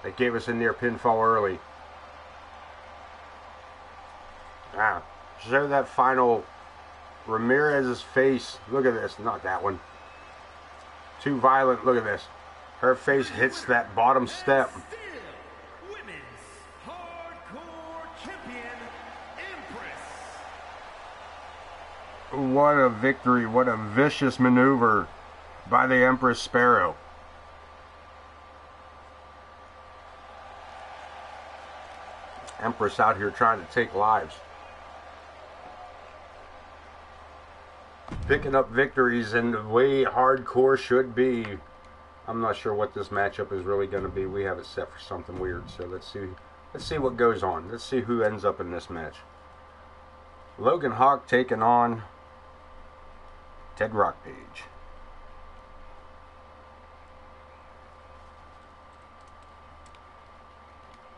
that gave us a near pinfall early. Ah, show that final Ramirez's face. Look at this. Not that one. Too violent. Look at this. Her face hits that bottom step. What a victory. What a vicious maneuver by the Empress Sparrow. Empress out here trying to take lives. Picking up victories in the way hardcore should be. I'm not sure what this matchup is really going to be. We have it set for something weird. So let's see what goes on. Let's see who ends up in this match. Logan Hawk taking on Ted Rockpage.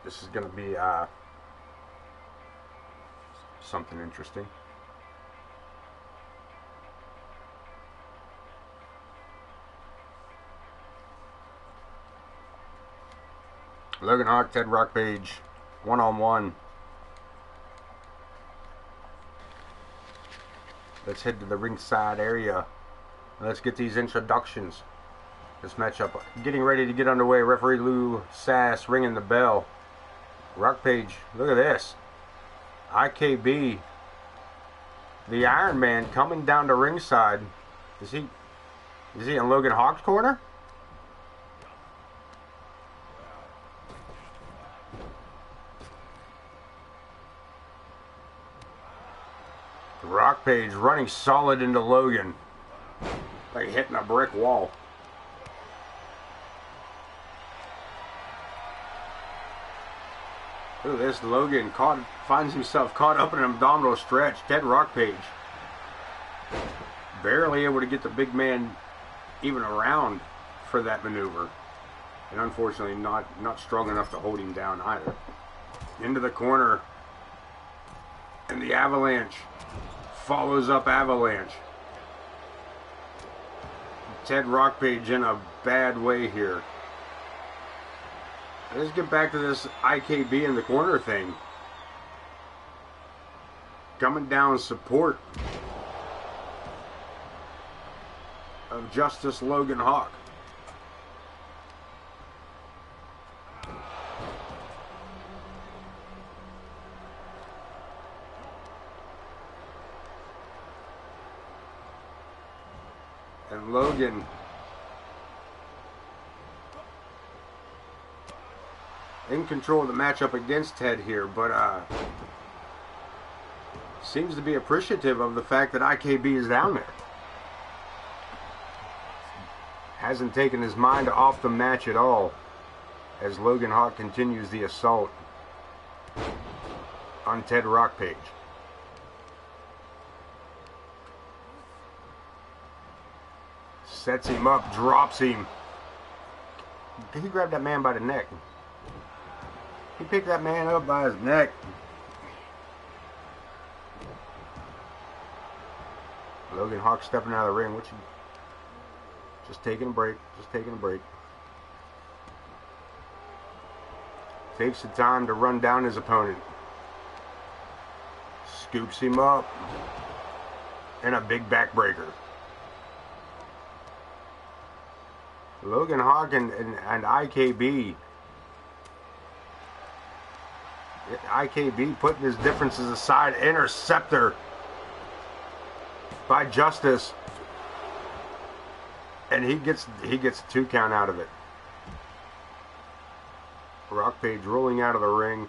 This is going to be something interesting. Logan Hawk, Ted Rockpage, one-on-one. Let's head to the ringside area. Let's get these introductions. This matchup getting ready to get underway. Referee Lou Sass ringing the bell. Rockpage, look at this. IKB, the Iron Man, coming down to ringside. Is he in Logan Hawk's corner? Rockpage running solid into Logan, like hitting a brick wall. Look at this. Logan finds himself caught up in an abdominal stretch. Ted Rockpage barely able to get the big man even around for that maneuver, and unfortunately not strong enough to hold him down either. Into the corner, and the avalanche follows up avalanche. Ted Rockpage in a bad way here. Let's get back to this IKB in the corner thing. Coming down support of Justice Logan Hawk. And Logan in control of the matchup against Ted here, but seems to be appreciative of the fact that IKB is down there. Hasn't taken his mind off the match at all as Logan Hawk continues the assault on Ted Rockpage. Sets him up, drops him. He grabbed that man by the neck. He picked that man up by his neck. Logan Hawk stepping out of the ring. What you? Just taking a break. Just taking a break. Takes the time to run down his opponent. Scoops him up. And a big backbreaker. Logan Hawk and IKB. IKB putting his differences aside. Interceptor by Justice. And he gets a 2 count out of it. Rockpage rolling out of the ring.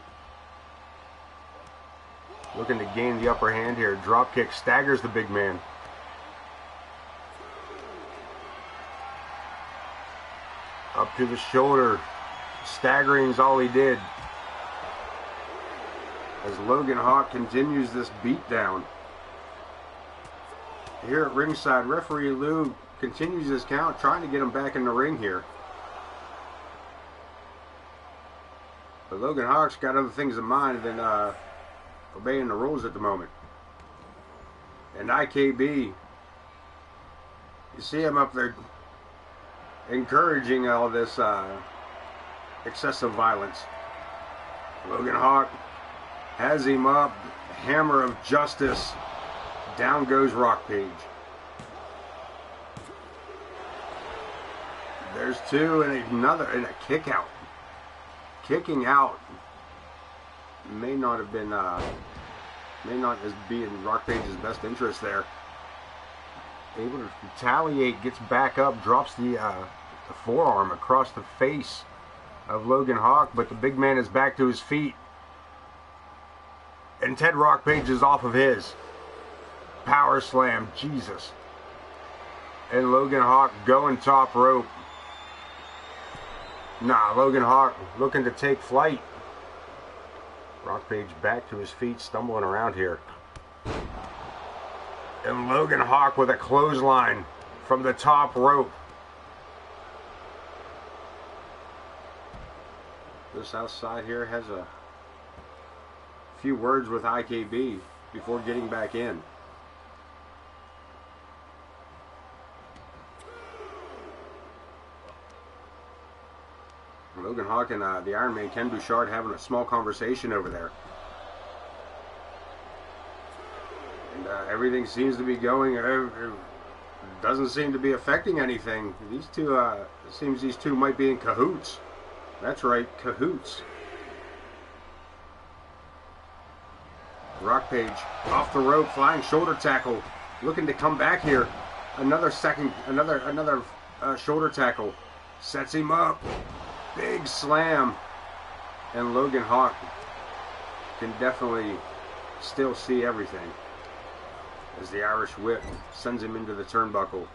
looking to gain the upper hand here. Drop kick staggers the big man. Up to the shoulder. Staggering is all he did. As Logan Hawk continues this beatdown. Here at ringside, referee Lou continues his count, trying to get him back in the ring here. But Logan Hawk's got other things in mind than obeying the rules at the moment. And IKB, you see him up there encouraging all this excessive violence. Logan Hawk has him up. Hammer of justice. Down goes Rock Page. There's two and another and a kick out. Kicking out may not have been may not as be in Rock Page's best interest there. Able to retaliate, gets back up, drops the forearm across the face of Logan Hawk, but the big man is back to his feet. And Ted Rock Page is off of his. Power slam, Jesus. And Logan Hawk going top rope. Nah, Logan Hawk looking to take flight. Rock Page back to his feet, stumbling around here. And Logan Hawk with a clothesline from the top rope. This outside here has a few words with IKB before getting back in. Logan Hawk and the Iron Man Ken Bouchard having a small conversation over there. And everything seems to be going, doesn't seem to be affecting anything. These two, it seems these two might be in cahoots. That's right, cahoots. Rock Page off the rope, flying shoulder tackle, looking to come back here. Another shoulder tackle, sets him up. Big slam, and Logan Hawk can definitely still see everything as the Irish Whip sends him into the turnbuckle.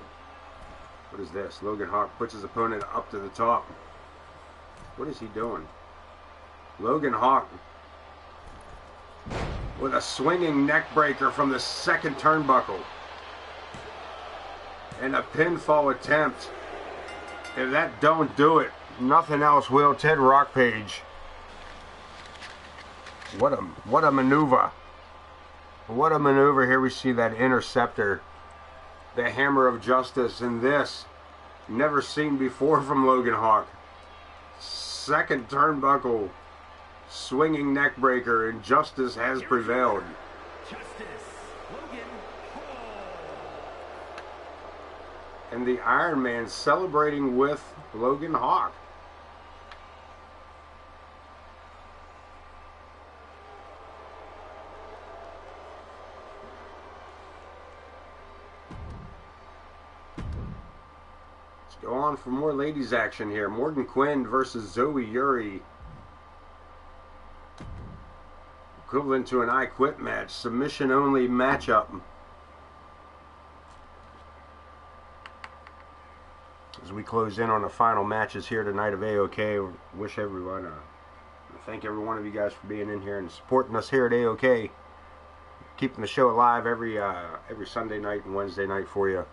What is this? Logan Hawk puts his opponent up to the top. What is he doing? Logan Hawk with a swinging neck breaker from the second turnbuckle and a pinfall attempt. If that don't do it, nothing else will. Ted Rock Page. What a maneuver. What a maneuver. Here we see that interceptor. The hammer of justice. And this, never seen before from Logan Hawk. Second turnbuckle. Swinging neck breaker. And justice has prevailed. Justice. Logan Hawk. And the Iron Man celebrating with Logan Hawk. Go on for more ladies action here. Morgan Quinn versus Zoe Yuri. Equivalent to an I Quit match. Submission only matchup. As we close in on the final matches here tonight of AoK, wish everyone, thank every one of you guys for being in here and supporting us here at AoK. Keeping the show alive every Sunday night and Wednesday night for you.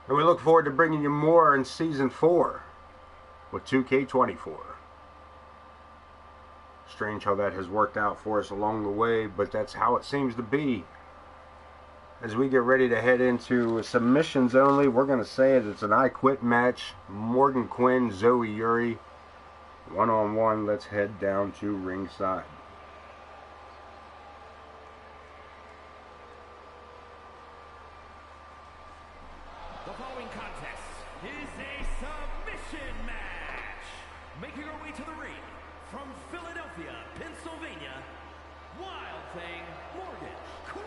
And we look forward to bringing you more in Season 4 with 2K24. Strange how that has worked out for us along the way, but that's how it seems to be. As we get ready to head into submissions only, we're going to say it's an I Quit match. Morgan Quinn, Zoe Yuri. One-on-one, let's head down to ringside. The following contest is a submission match. Making her way to the ring from Philadelphia, Pennsylvania, Wild Thing Morgan Quinn.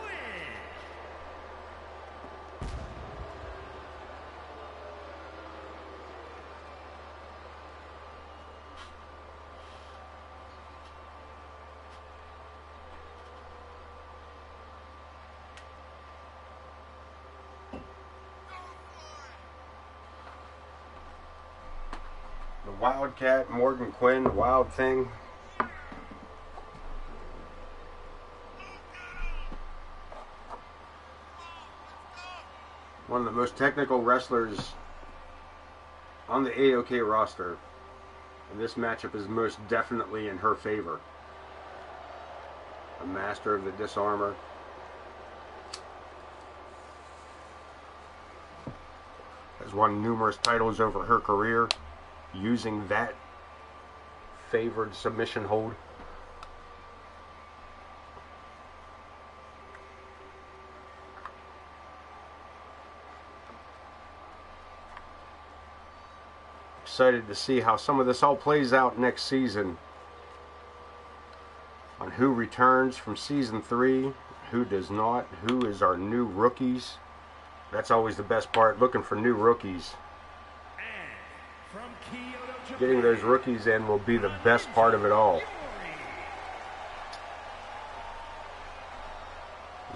Wildcat, Morgan Quinn, Wild Thing. One of the most technical wrestlers on the AoK roster. And this matchup is most definitely in her favor. A master of the disarmor. Has won numerous titles over her career using that favored submission hold. Excited to see how some of this all plays out next season. On who returns from season 3, who does not, who is our new rookies. That's always the best part, looking for new rookies. Getting those rookies in will be the best part of it all.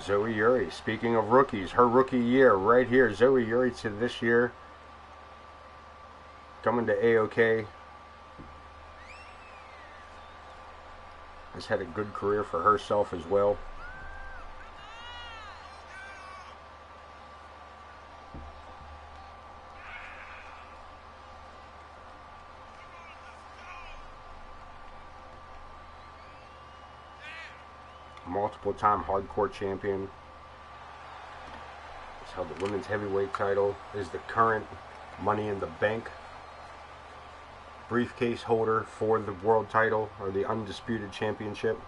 Zoe Yuri, speaking of rookies, her rookie year right here. Zoe Yuri to this year. Coming to AoK. Has had a good career for herself as well. Multiple time hardcore champion. Has held the women's heavyweight title. Is the current Money in the Bank briefcase holder for the world title, or the undisputed championship.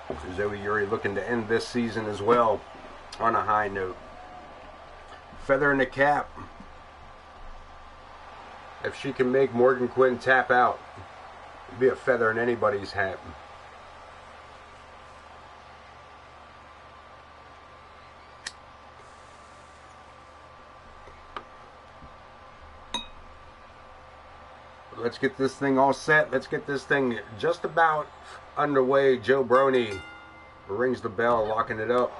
So Zoe Yuri looking to end this season as well on a high note. Feather in the cap. If she can make Morgan Quinn tap out, it'd be a feather in anybody's hat. Let's get this thing all set. Let's get this thing just about underway. Joe Brony rings the bell, locking it up.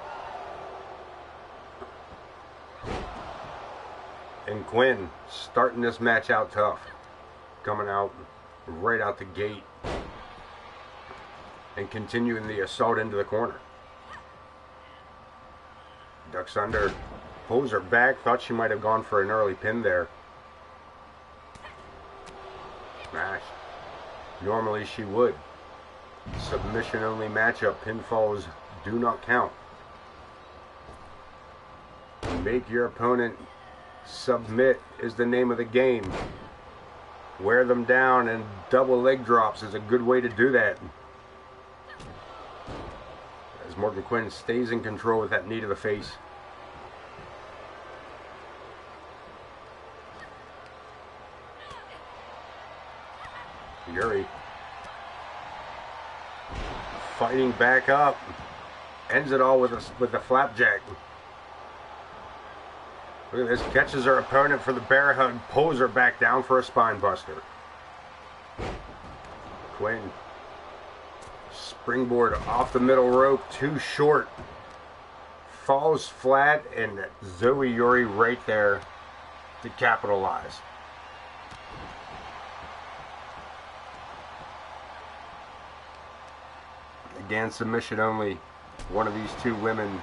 And Quinn starting this match out tough. Coming out right out the gate. And continuing the assault into the corner. Ducks under. Pulls her back. Thought she might have gone for an early pin there. Smash. Normally she would. Submission only matchup. Pinfalls do not count. Make your opponent submit is the name of the game. Wear them down, and double leg drops is a good way to do that. As Morgan Quinn stays in control with that knee to the face. Yuri fighting back up, ends it all with a flapjack. Look at this, catches her opponent for the bear hug, pulls her back down for a spine buster. Quinn springboard off the middle rope, too short, falls flat, and Zoe Yuri right there to capitalize. Again, submission only. One of these two women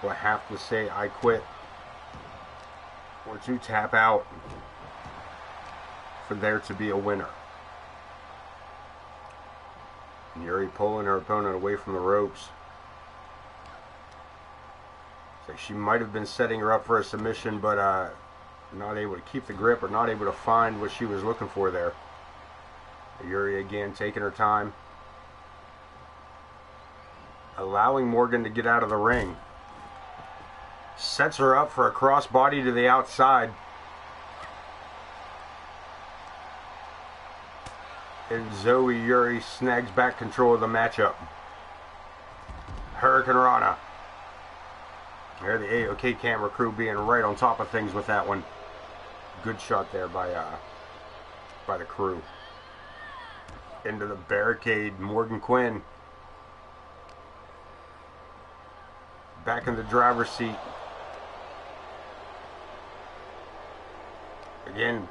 will have to say, I quit, or to tap out for there to be a winner. Yuri pulling her opponent away from the ropes. So she might have been setting her up for a submission, but not able to keep the grip, or not able to find what she was looking for there. Yuri again taking her time. Allowing Morgan to get out of the ring. Sets her up for a crossbody to the outside. And Zoe Yuri snags back control of the matchup. Hurricane Rana. There, the AoK camera crew being right on top of things with that one. Good shot there by the crew. Into the barricade, Morgan Quinn. Back in the driver's seat. Again,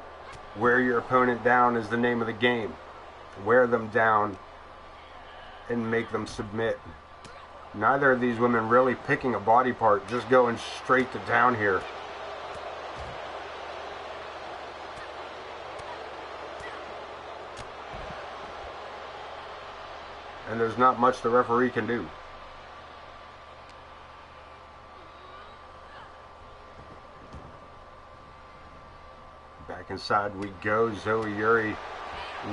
wear your opponent down is the name of the game. Wear them down and make them submit. Neither of these women really picking a body part, just going straight to town here. And there's not much the referee can do. Back inside we go. Zoe Yuri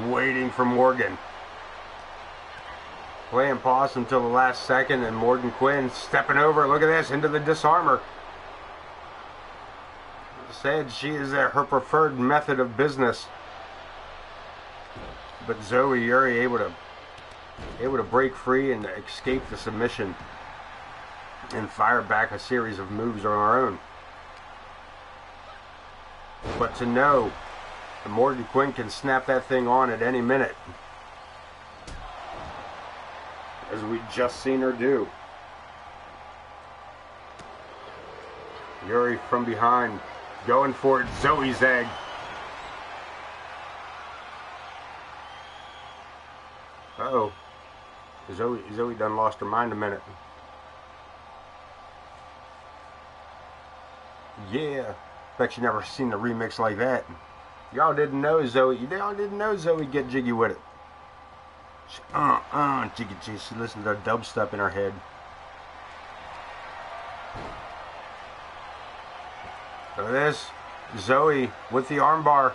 waiting for Morgan. Playing pause until the last second, and Morgan Quinn stepping over. Look at this, into the disarmer. Said she is her preferred method of business. But Zoe Yuri able to break free and escape the submission and fire back a series of moves on her own. But to know that Morgan Quinn can snap that thing on at any minute, as we just seen her do. Yuri from behind, going for it. Zoe's egg. Uh-oh. Zoe done lost her mind a minute. Yeah. Bet you never seen a remix like that. Y'all didn't know Zoe. Y'all didn't know Zoe get jiggy with it. Jiggy jiggy. She listened to the dubstep in her head. Look at this. Zoe with the armbar.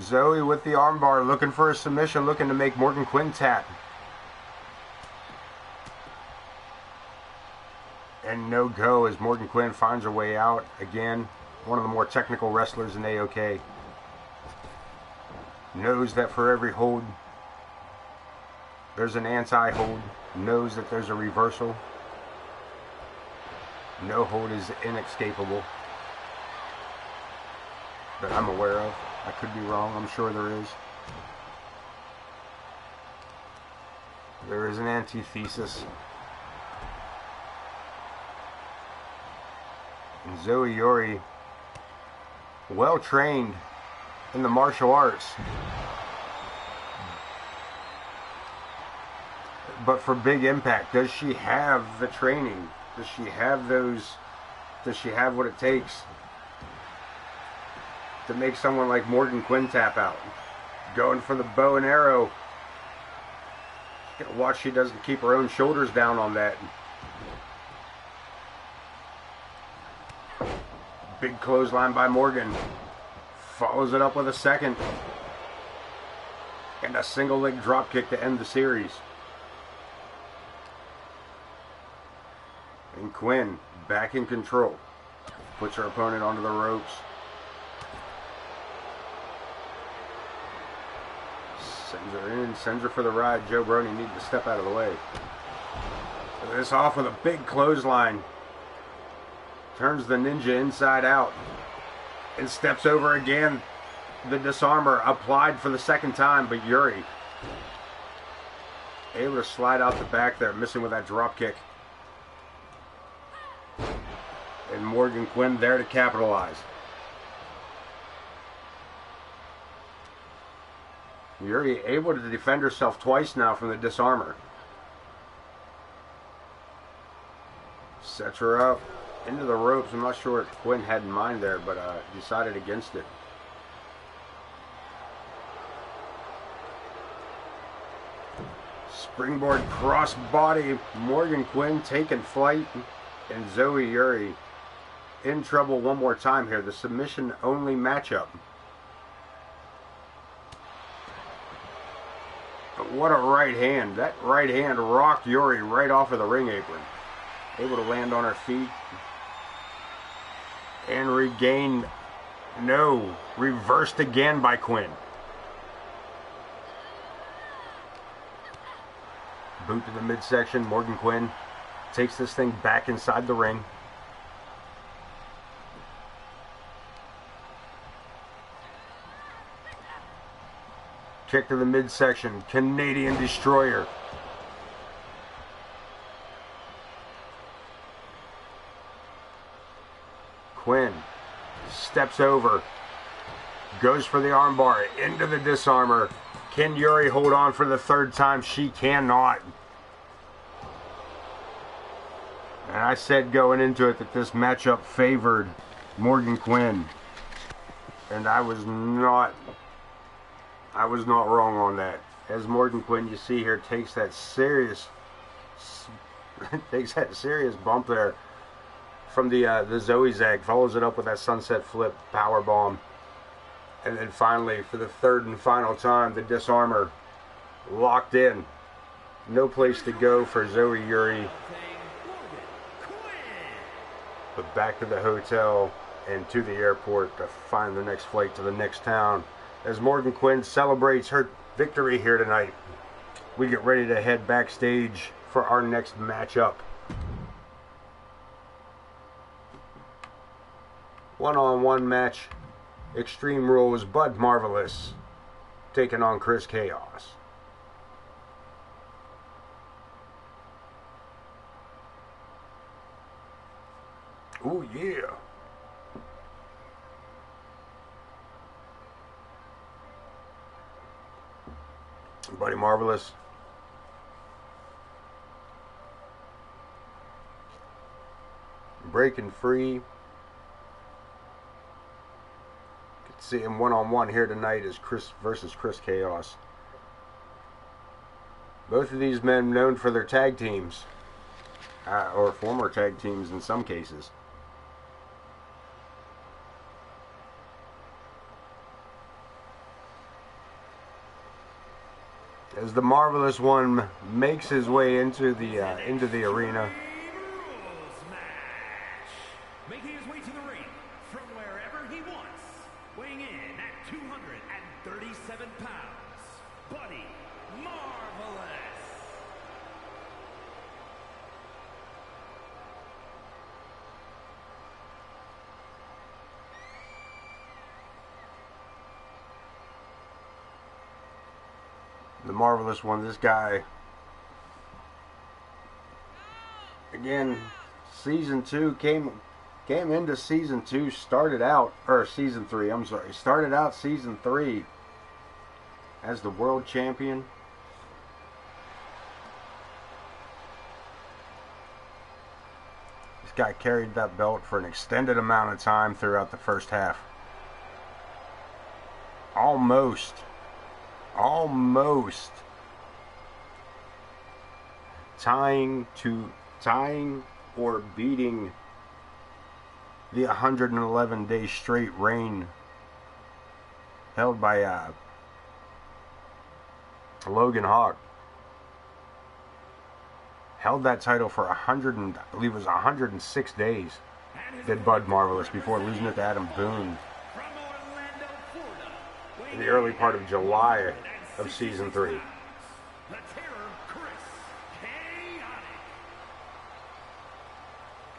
Zoe with the armbar, looking for a submission, looking to make Morgan Quinn tap. And no go as Morgan Quinn finds her way out. Again, one of the more technical wrestlers in AoK. Knows that for every hold, there's an anti-hold. Knows that there's a reversal. No hold is inescapable that I'm aware of. I could be wrong, I'm sure there is. There is an antithesis. And Zoe Yuri, well trained in the martial arts. But for big impact, does she have the training? Does she have those? Does she have what it takes to make someone like Morgan Quinn tap out? Going for the bow and arrow. Gotta watch she doesn't keep her own shoulders down on that. Big clothesline by Morgan. Follows it up with a second. And a single leg drop kick to end the series. And Quinn back in control. Puts her opponent onto the ropes. Sends her in, sends her for the ride. Joe Brony needs to step out of the way. This off with a big clothesline. Turns the ninja inside out. And steps over again. The disarmer applied for the second time, but Yuri able to slide out the back there, missing with that drop kick. And Morgan Quinn there to capitalize. Yuri able to defend herself twice now from the disarmer. Sets her up into the ropes. I'm not sure what Quinn had in mind there, but decided against it. Springboard crossbody. Morgan Quinn taking flight. And Zoe Yuri in trouble one more time here. The submission only matchup. But what a right hand. That right hand rocked Yuri right off of the ring apron. Able to land on her feet. And regain. No. Reversed again by Quinn. Boot to the midsection. Morgan Quinn takes this thing back inside the ring. Kick to the midsection. Canadian Destroyer. Quinn steps over, goes for the armbar, into the disarmor. Can Yuri hold on for the third time? She cannot. And I said going into it that this matchup favored Morgan Quinn. And I was not wrong on that. As Morgan Quinn, you see here, takes that serious bump there from the Zoe Zag, follows it up with that sunset flip power bomb. And then finally, for the third and final time, the disarmor locked in. No place to go for Zoe Yuri. But back to the hotel and to the airport to find the next flight to the next town. As Morgan Quinn celebrates her victory here tonight, we get ready to head backstage for our next matchup. One-on-one match. Extreme Rules, Bud Marvelous taking on Chris Chaos. Oh yeah. Buddy Marvelous. Breaking free. See him one-on-one here tonight as Chris versus Chris Chaos. Both of these men known for their tag teams, or former tag teams in some cases. As the Marvelous One makes his way into the arena. Making his way to the ring from wherever he wants, weighing in at 237 pounds, Buddy Marvelous. The Marvelous One, this guy, again, season 2 came into season 2, started out season 3 as the world champion. This guy carried that belt for an extended amount of time throughout the first half. Almost tying or beating the 111-day straight reign held by Logan Hawk. Held that title for I believe it was 106 days. Did Bud Marvelous before losing it to Adam Boone in the early part of July of season 3.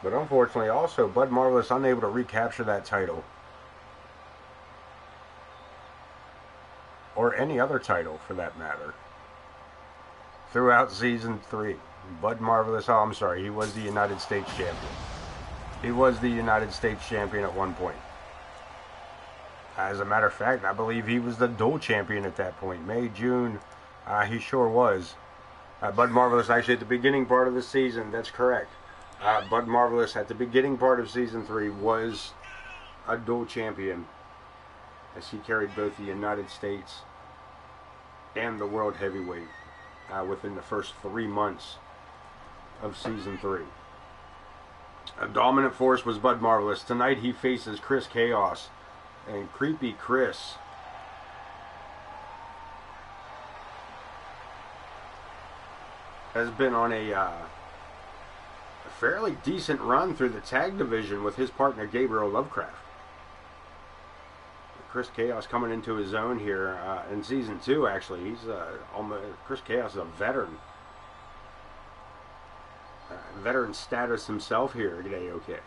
But unfortunately, also, Bud Marvelous unable to recapture that title. Or any other title, for that matter. Throughout season 3. Bud Marvelous, he was the United States champion. He was the United States champion at one point. As a matter of fact, I believe he was the dual champion at that point. May, June, he sure was. Bud Marvelous, actually, at the beginning part of the season, that's correct. Bud Marvelous at the beginning part of season 3 was a dual champion, as he carried both the United States and the World Heavyweight within the first 3 months of season 3. A dominant force was Bud Marvelous. Tonight he faces Chris Chaos, and Creepy Chris has been on a fairly decent run through the tag division with his partner Gabriel Lovecraft. Chris Chaos coming into his own here in season 2. Actually, he's Chris Chaos is a veteran, veteran status himself here at AoK.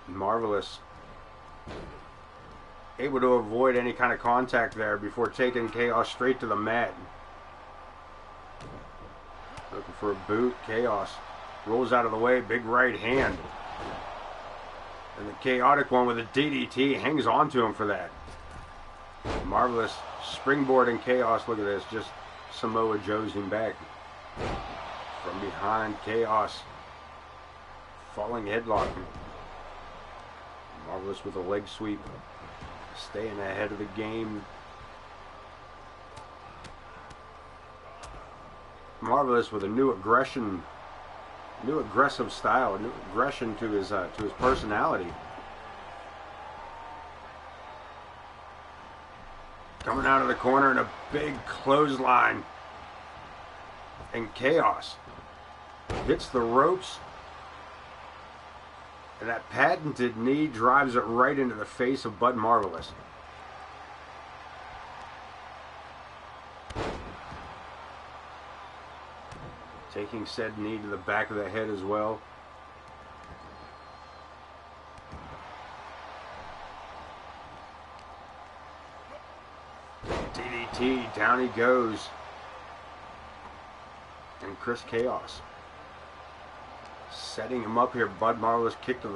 Marvelous able to avoid any kind of contact there before taking Chaos straight to the mat. Looking for a boot. Chaos rolls out of the way. Big right hand. And the chaotic one with a DDT hangs on to him for that. Marvelous springboard and chaos. Look at this. Just Samoa Joe's him back. From behind, chaos. Falling headlock. Marvelous with a leg sweep. Staying ahead of the game. Marvelous with a new aggression. New aggressive style. New aggression to his personality. Coming out of the corner in a big clothesline. And chaos. Hits the ropes. And that patented knee drives it right into the face of Bud Marvelous. Taking said knee to the back of the head as well. DDT, down he goes. And Chris Chaos setting him up here. Bud Marvelous kick to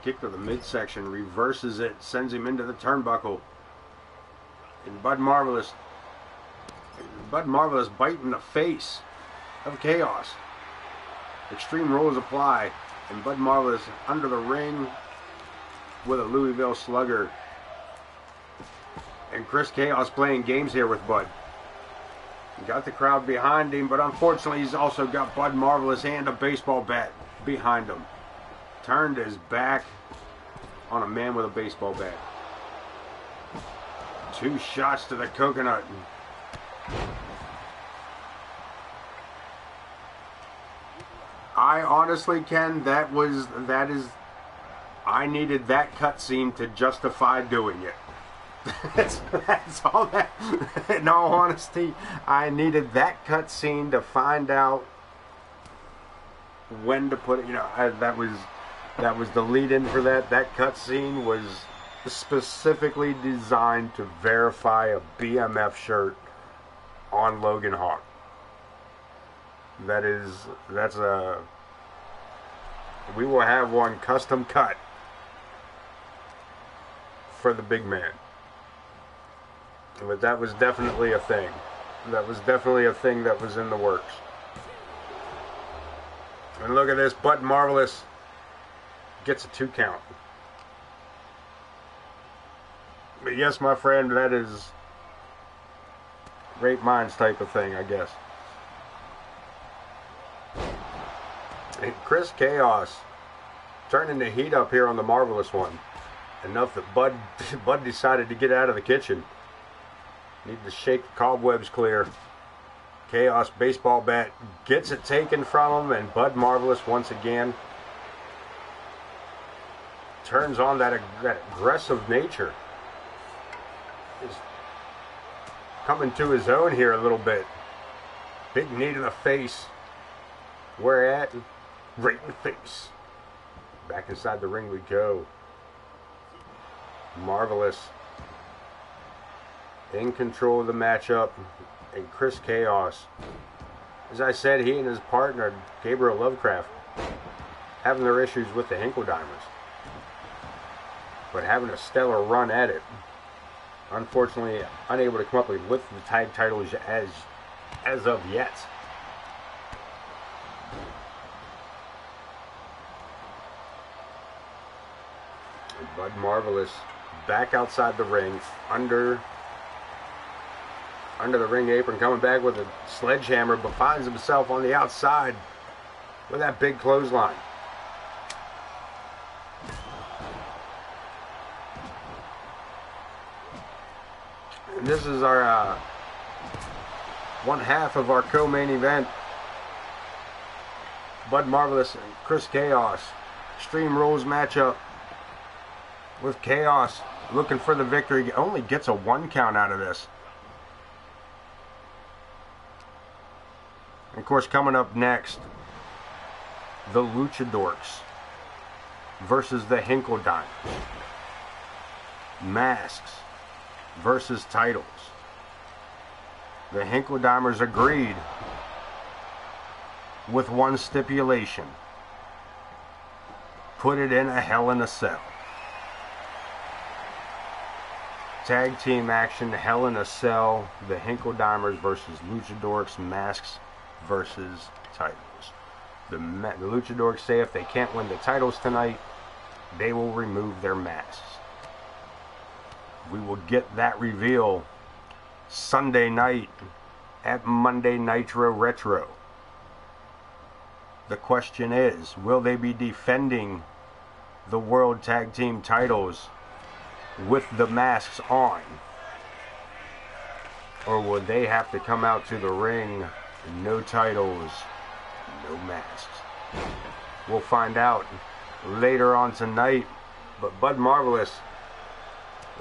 the midsection, reverses it, sends him into the turnbuckle. And Bud Marvelous biting the face of Chaos. Extreme Rules apply, and Bud Marvelous under the ring with a Louisville Slugger. And Chris Chaos playing games here with Bud. He got the crowd behind him, but unfortunately he's also got Bud Marvelous and a baseball bat behind him. Turned his back on a man with a baseball bat. 2 shots to the coconut. I honestly, Ken, I needed that cutscene to justify doing it. That's all that. In all honesty, I needed that cutscene to find out when to put it. You know, that was the lead-in for that. That cutscene was specifically designed to verify a BMF shirt on Logan Hawk. We will have one custom cut for the big man. But that was definitely a thing. That was definitely a thing that was in the works. And look at this, Bud Marvelous gets a 2 count. But yes, my friend, that is great minds type of thing, I guess. And Chris Chaos turning the heat up here on the Marvelous one. Enough that Bud decided to get out of the kitchen. Need to shake the cobwebs clear. Chaos baseball bat gets it taken from him, and Bud Marvelous once again turns on that aggressive nature. Is coming to his own here a little bit. Big knee to the face. Where at? Right in the face. Back inside the ring we go. Marvelous in control of the matchup, and Chris Chaos. As I said, he and his partner Gabriel Lovecraft having their issues with the Hinkle Dimers, but having a stellar run at it. Unfortunately, unable to come up with the tag titles as of yet. And Bud Marvelous back outside the ring, under the ring apron, coming back with a sledgehammer, but finds himself on the outside with that big clothesline. And this is our one half of our co-main event. Bud Marvelous and Chris Chaos. Extreme Rules matchup with Chaos looking for the victory. Only gets a 1 count out of this. Of course, coming up next, the Luchadorks versus the Hinkle Dimers. Masks versus titles. The Hinkle Dimers agreed with one stipulation. Put it in a Hell in a Cell. tag team action, Hell in a Cell, the Hinkledimers versus Luchadors, masks versus titles. The Luchadors say if they can't win the titles tonight, they will remove their masks. We will get that reveal Sunday night at Monday Nitro Retro. The question is, will they be defending the World Tag Team titles with the masks on? Or will they have to come out to the ring, no titles, no masks? We'll find out later on tonight. But Bud Marvelous,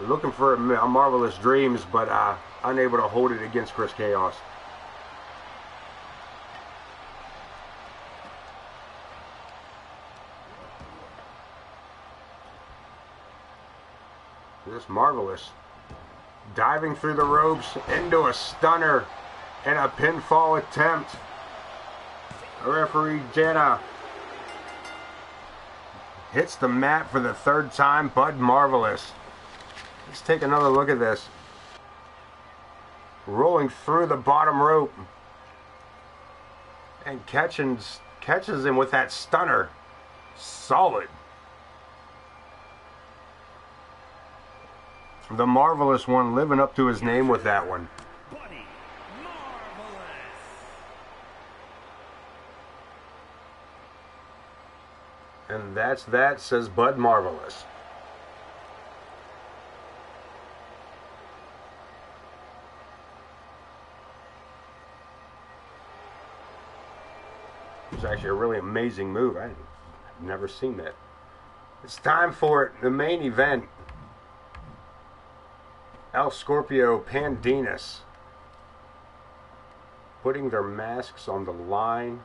looking for a Marvelous Dreams, but unable to hold it against Chris Chaos. This Marvelous diving through the ropes into a stunner and a pinfall attempt. Referee Jenna hits the mat for the third time. Bud Marvelous. Let's take another look at this. Rolling through the bottom rope and catches him with that stunner. Solid. The Marvelous One living up to his name with that one. Buddy Marvelous. And that's that, says Bud Marvelous. It's actually a really amazing move. I've never seen that. It's time for it. The main event. El Scorpio Pandinas putting their masks on the line.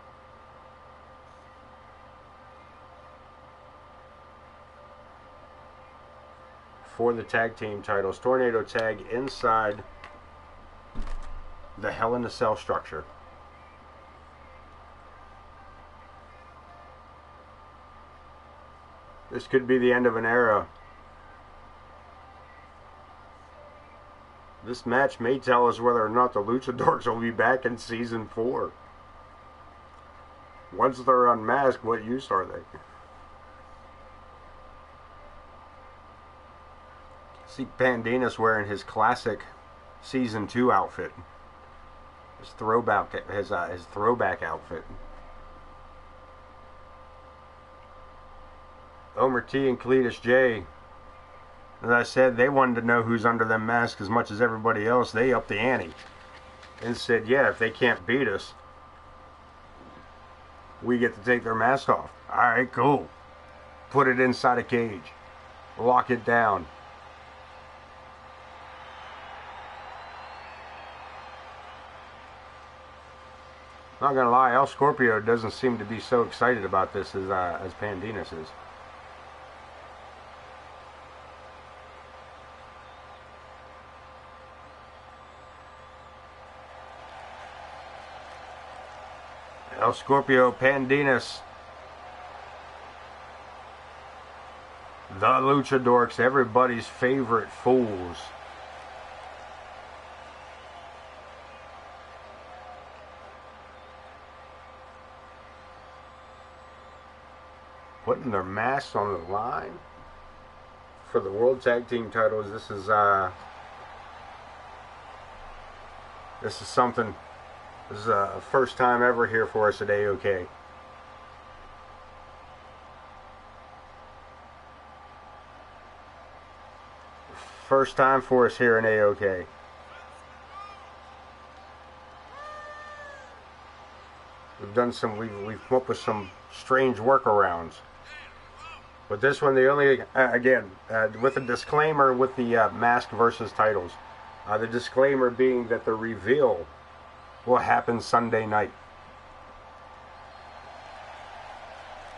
For the tag team titles. Tornado tag inside the Hell in a Cell structure. This could be the end of an era. This match may tell us whether or not the Luchadors will be back in Season 4. Once they're unmasked, what use are they? See Pandinas wearing his classic Season 2 outfit. His throwback outfit. Omer T and Cletus J, as I said, they wanted to know who's under them masks as much as everybody else. They upped the ante and said, yeah, if they can't beat us, we get to take their mask off. Alright, cool. Put it inside a cage. Lock it down. Not gonna lie, El Scorpio doesn't seem to be so excited about this as Pandinas is. El Scorpio Pandinas, the Luchadors, everybody's favorite fools. Putting their masks on the line for the World Tag Team titles. This is something. This is a first time ever here for us at AoK. First time for us here in AoK. We've come up with some strange workarounds. But this one, the only, again, with a disclaimer with the mask versus titles. The disclaimer being that the reveal will happen Sunday night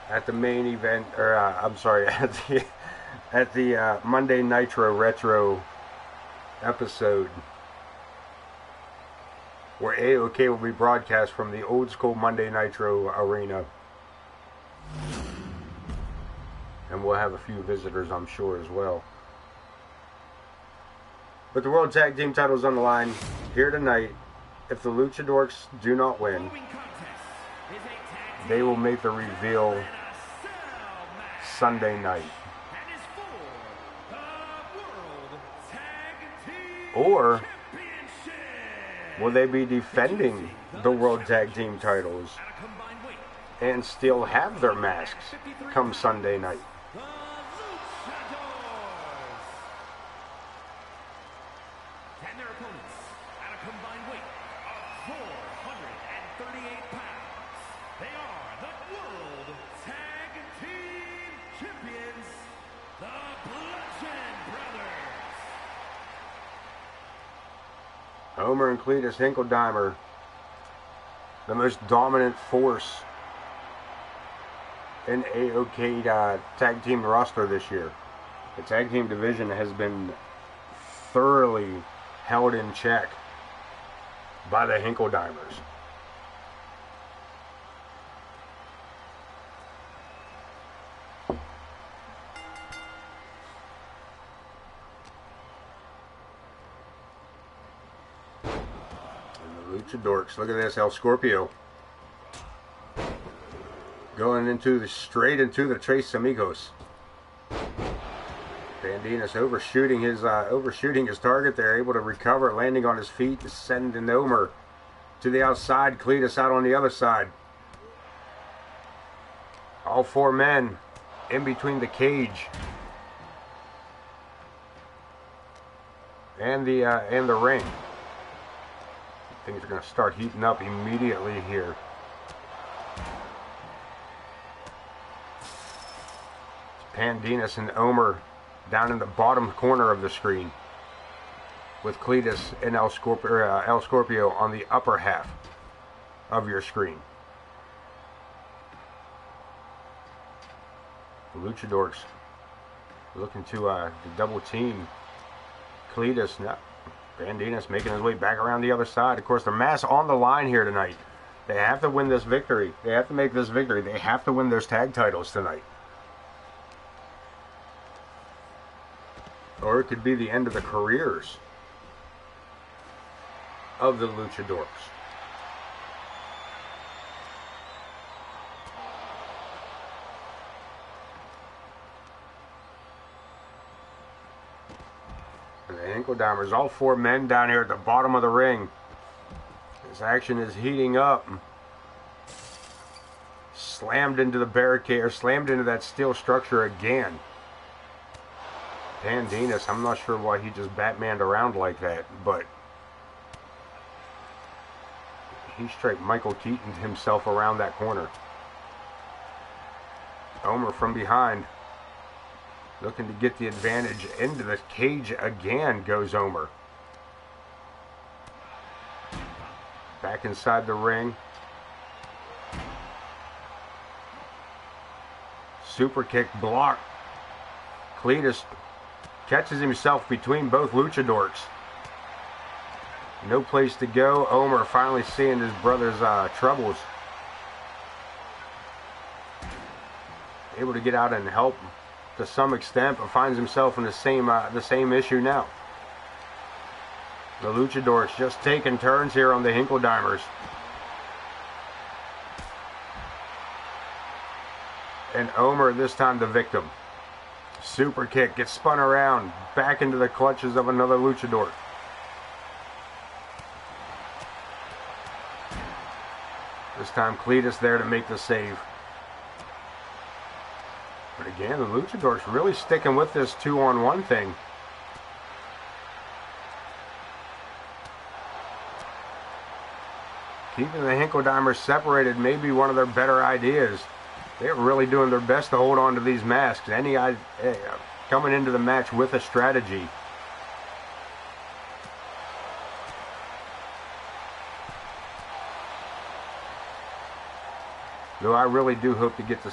at the main event, or I'm sorry, at the Monday Nitro Retro episode, where AoK will be broadcast from the old school Monday Nitro arena, and we'll have a few visitors, I'm sure, as well. But the World Tag Team titles on the line here tonight. If the Luchadors do not win, they will make the reveal Sunday night. Or will they be defending the World Tag Team titles and still have their masks come Sunday night? And their opponents at a combined weight of 438 pounds. They are the World Tag Team Champions, the Bludgeon Brothers. Homer and Cletus Hinkledeimer, the most dominant force in AoK Tag Team roster this year. The Tag Team division has been thoroughly held in check by the Hinkledeimers. And the Luchadors, look at this, El Scorpio. Going straight into the Tres Amigos. Bandinas overshooting his target there, able to recover, landing on his feet, sending Omer to the outside, Cletus out on the other side. All four men in between the cage and the ring. Things are going to start heating up immediately here. Bandinas and Omer down in the bottom corner of the screen, with Cletus and El Scorpio on the upper half of your screen. The Luchadors looking to double team Cletus. Now Bandinas making his way back around the other side. Of course, their mask on the line here tonight. They have to win this victory. They have to make this victory. They have to win those tag titles tonight. Or it could be the end of the careers of the Luchadors. And the Hinkledeimers, all four men down here at the bottom of the ring. This action is heating up. Slammed into the barricade, or slammed into that steel structure again. Bandinas, I'm not sure why he just Batmaned around like that, but he straight Michael Keaton'd himself around that corner. Omer from behind, looking to get the advantage into the cage again goes Omer. Back inside the ring. Super kick block. Cletus catches himself between both Luchadors. No place to go. Omer finally seeing his brother's troubles. Able to get out and help to some extent, but finds himself in the same issue now. The Luchadors just taking turns here on the Hinkledeimers. And Omer this time the victim. Super kick, gets spun around, back into the clutches of another Luchador. This time Cletus there to make the save. But again, the Luchadors really sticking with this 2-on-1 thing. Keeping the Hinkledeimers separated may be one of their better ideas. They're really doing their best to hold on to these masks. Coming into the match with a strategy. Though I really do hope we get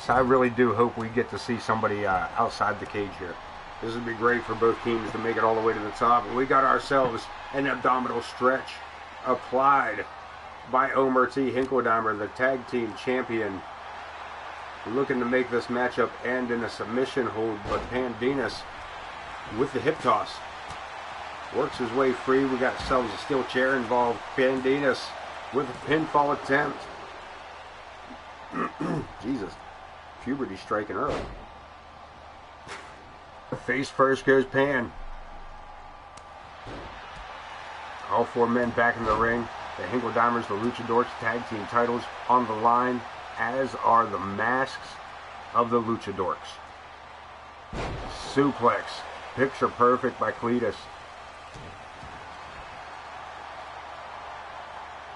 to see somebody outside the cage here. This would be great for both teams to make it all the way to the top. And we got ourselves an abdominal stretch applied by Omer T. Hinkledeimer, the tag team champion. Looking to make this matchup end in a submission hold, but Bandinas with the hip toss. Works his way free. We got ourselves a steel chair involved. Bandinas with a pinfall attempt. Jesus. Puberty striking early. Face first goes Pan. All four men back in the ring. The Hinkle-Dimers, the Luchadors tag team titles on the line, as are the masks of the Luchadors. Suplex. Picture perfect by Cletus.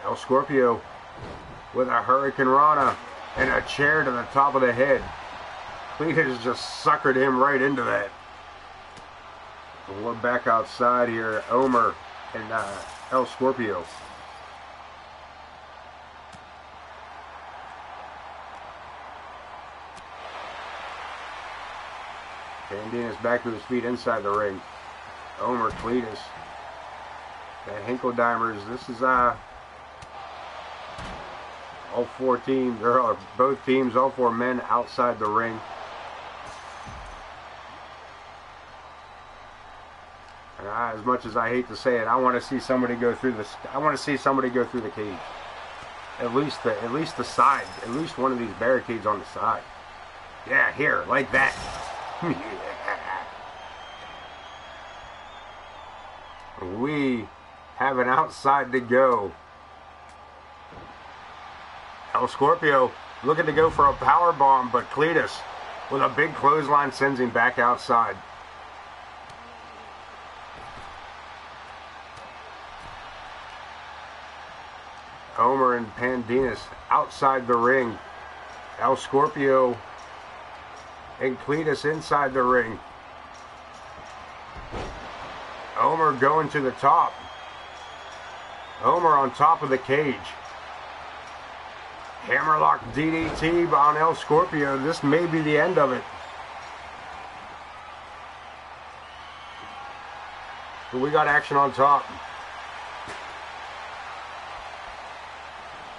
El Scorpio with a Hurricane Rana and a chair to the top of the head. Cletus just suckered him right into that. And we're back outside here. Omer and El Scorpio. Bandina's back to his feet inside the ring. Omer, Cletus. The Hinkle-Dimers. This is all four teams, or both teams, all four men outside the ring. And as much as I hate to say it, I want to see somebody go through this. I want to see somebody go through the cage. At least the side. At least one of these barricades on the side. Yeah, here, like that. Yeah. We have an outside to go. El Scorpio looking to go for a power bomb, but Cletus with a big clothesline sends him back outside. Omer and Pandinas outside the ring. El Scorpio and Cletus inside the ring. Omer going to the top. Omer on top of the cage. Hammerlock DDT on El Scorpio. This may be the end of it. But we got action on top.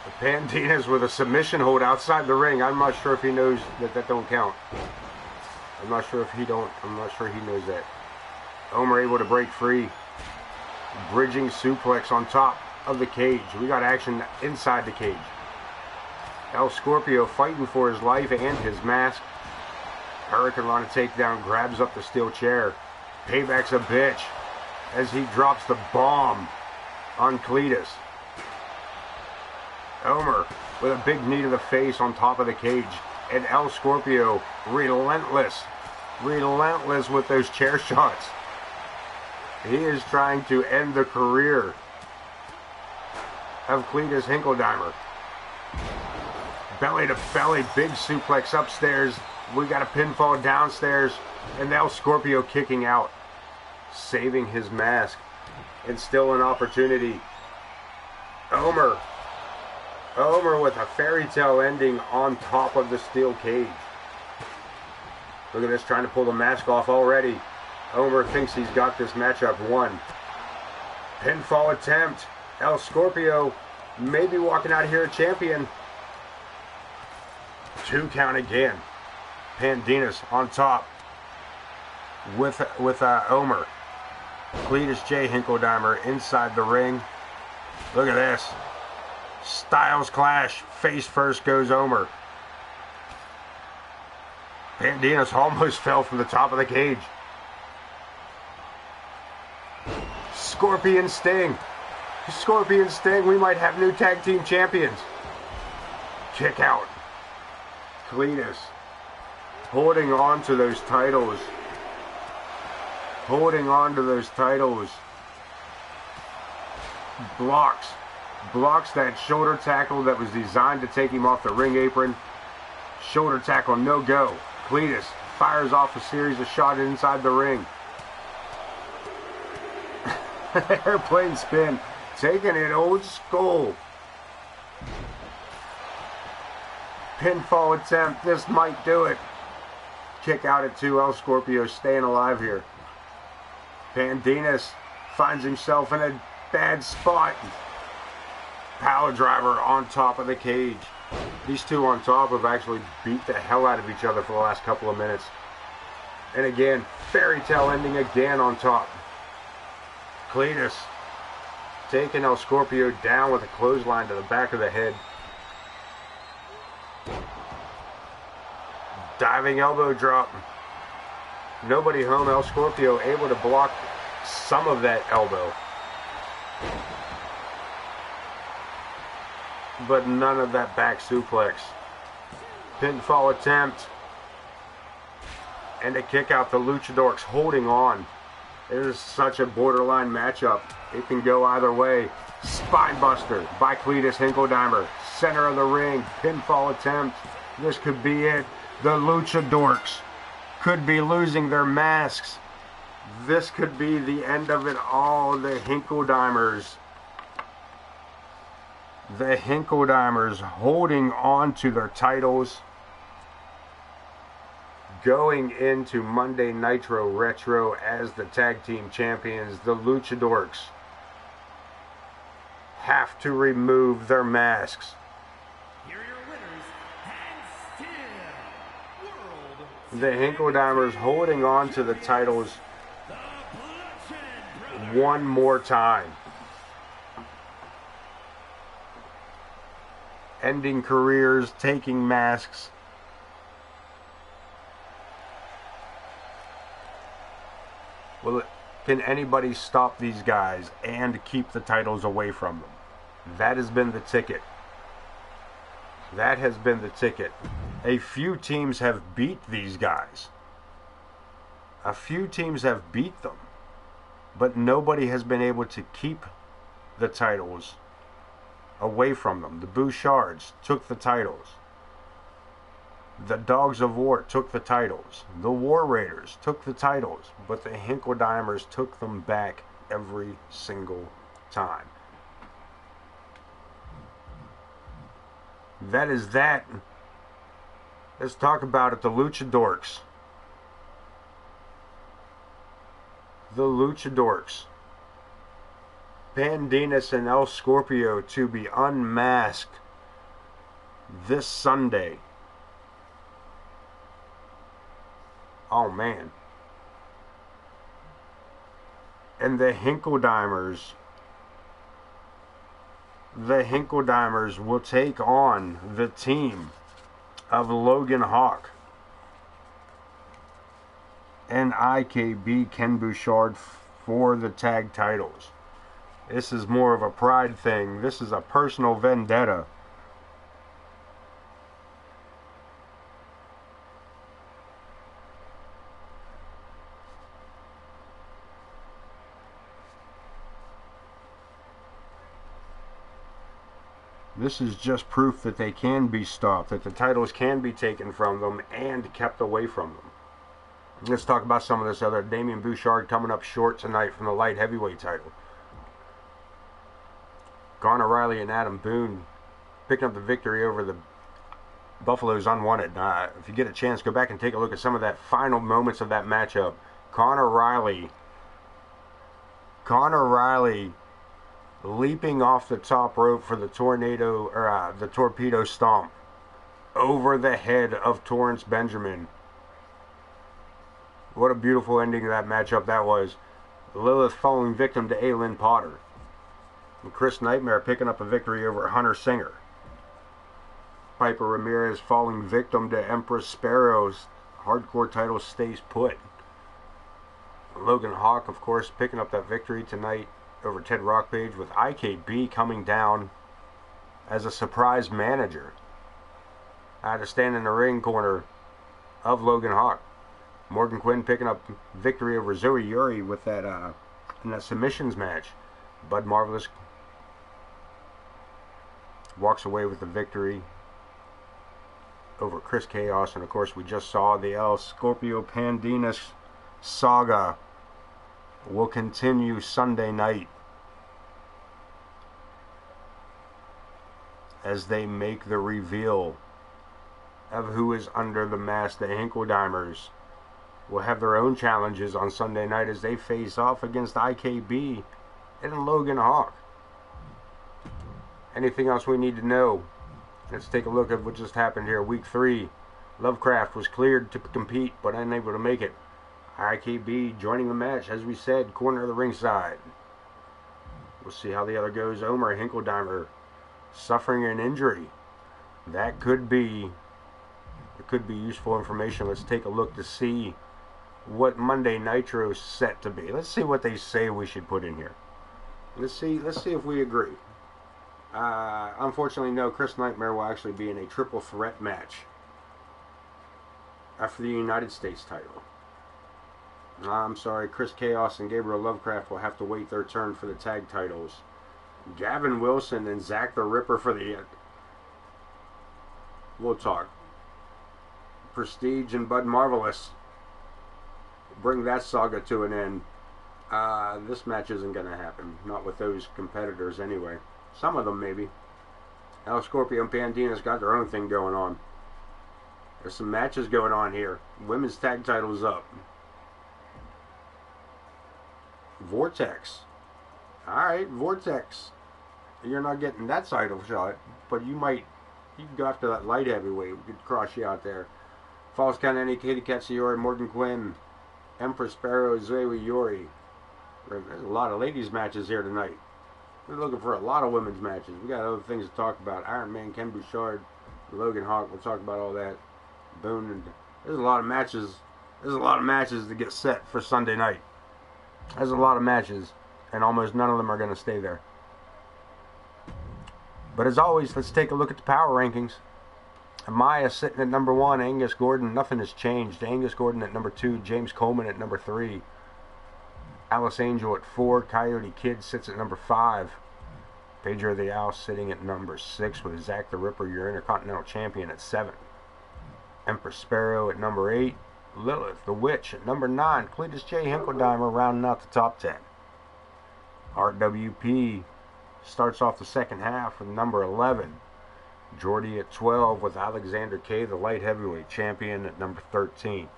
The Pandinas with a submission hold outside the ring. I'm not sure if he knows that don't count. I'm not sure he knows that. Omer able to break free. Bridging suplex on top of the cage. We got action inside the cage. El Scorpio fighting for his life and his mask. Hurricane Rana takedown, grabs up the steel chair. Payback's a bitch as he drops the bomb on Cletus. Omer with a big knee to the face on top of the cage. And El Scorpio relentless with those chair shots. He is trying to end the career of Cletus Hinkle-Dimer. Belly to belly, big suplex upstairs. We got a pinfall downstairs. And El Scorpio kicking out. Saving his mask. And still an opportunity. Omer with a fairy tale ending on top of the steel cage. Look at this, trying to pull the mask off already. Omer thinks he's got this matchup won. Pinfall attempt. El Scorpio maybe walking out here a champion. 2 count again. Pandinas on top with Omer. Cletus J. Hinkle-Dimer inside the ring. Look at this. Styles clash. Face first goes Omer. Pandinas almost fell from the top of the cage. Scorpion Sting. Scorpion Sting. We might have new tag team champions. Kick out. Cletus holding on to those titles. Holding on to those titles. Blocks that shoulder tackle that was designed to take him off the ring apron. Shoulder tackle, no go. Cletus fires off a series of shots inside the ring. Airplane spin, taking it old school. Pinfall attempt, this might do it. Kick out at 2, El Scorpio staying alive here. Pandinas finds himself in a bad spot. Power driver on top of the cage. These two on top have actually beat the hell out of each other for the last couple of minutes. And again, fairy tale ending again on top. Cletus taking El Scorpio down with a clothesline to the back of the head. Diving elbow drop. Nobody home. El Scorpio able to block some of that elbow, but none of that back suplex. Pinfall attempt and a kick out. The Luchadors holding on. It is such a borderline matchup. It can go either way. Spinebuster by Cletus Hinkledeimer. Center of the ring. Pinfall attempt. This could be it. The Luchadors could be losing their masks. This could be the end of it all. The Hinkledeimers holding on to their titles. Going into Monday Nitro Retro as the tag team champions, the Luchadors have to remove their masks. Here are your winners, and still World The Hinkledeimers holding on to the titles one more time. Ending careers, taking masks. Well, can anybody stop these guys and keep the titles away from them? That has been the ticket. That has been the ticket. A few teams have beat these guys. A few teams have beat them. But nobody has been able to keep the titles away from them. The Bouchards took the titles. The Dogs of War took the titles. The War Raiders took the titles. But the Hinkledeimers took them back every single time. That is that. Let's talk about it. The Luchadors. The Luchadors. Pandinas and El Scorpio to be unmasked this Sunday. Oh man. And the Hinkledeimers will take on the team of Logan Hawk and IKB Ken Bouchard for the tag titles. This is more of a pride thing. This is a personal vendetta. This is just proof that they can be stopped, that the titles can be taken from them and kept away from them. Let's talk about some of this other. Damien Bouchard coming up short tonight from the light heavyweight title. Garner Riley and Adam Boone picking up the victory over the Buffalo's Unwanted. If you get a chance, go back and take a look at some of that final moments of that matchup. Garner Riley leaping off the top rope for the the torpedo stomp over the head of Torrance Benjamin. What a beautiful ending to that matchup that was. Lilith falling victim to Aylin Potter. And Chris Nightmare picking up a victory over Hunter Singer. Piper Ramirez falling victim to Empress Sparrow's hardcore title stays put. Logan Hawk, of course, picking up that victory tonight over Ted Rockpage, with IKB coming down as a surprise manager. I had to stand in the ring corner of Logan Hawk. Morgan Quinn picking up victory over Zoe Yuri with that in that submissions match. Bud Marvelous walks away with the victory over Chris Chaos, and of course we just saw the El Scorpio Pandinas saga will continue Sunday night as they make the reveal of who is under the mask. The Hinkledeimers will have their own challenges on Sunday night as they face off against IKB and Logan Hawk. Anything else we need to know? Let's take a look at what just happened here. Week 3, Lovecraft was cleared to compete but unable to make it. IKB joining the match, as we said, corner of the ringside. We'll see how the other goes. Omer Hinkledeimer suffering an injury. That could be useful information. Let's take a look to see what Monday Nitro is set to be. Let's see what they say we should put in here. Let's see if we agree. Unfortunately, no. Chris Nightmare will actually be in a triple threat match after the United States title. I'm sorry, Chris Chaos and Gabriel Lovecraft will have to wait their turn for the tag titles. Gavin Wilson and Zach the Ripper for the... We'll talk. Prestige and Bud Marvelous. Bring that saga to an end. This match isn't going to happen. Not with those competitors anyway. Some of them maybe. El Scorpio and Pandina's got their own thing going on. There's some matches going on here. Women's tag titles up. Vortex. Alright, Vortex. You're not getting that title shot, but you can go after that light heavyweight. We could cross you out there. Falls Count Annie, Katie Katsuyori, Morgan Quinn, Empress Sparrow, Zoe Yori. There's a lot of ladies matches here tonight. We're looking for a lot of women's matches. We got other things to talk about. Iron Man, Ken Bouchard, Logan Hawk. We'll talk about all that. Boone. And there's a lot of matches. There's a lot of matches to get set for Sunday night. There's a lot of matches, and almost none of them are going to stay there. But as always, let's take a look at the power rankings. Amaya sitting at number 1. Angus Gordon, nothing has changed. Angus Gordon at number 2. James Coleman at number 3. Alice Angel at 4. Coyote Kid sits at number 5. Pedro the Owl sitting at number 6 with Zach the Ripper, your Intercontinental Champion, at 7. Empress Sparrow at number 8. Lilith the Witch at number 9. Cletus J. Hinkledeimer rounding out the top 10. RWP starts off the second half with number 11. Jordy at 12 with Alexander K., the light heavyweight champion, at number 13.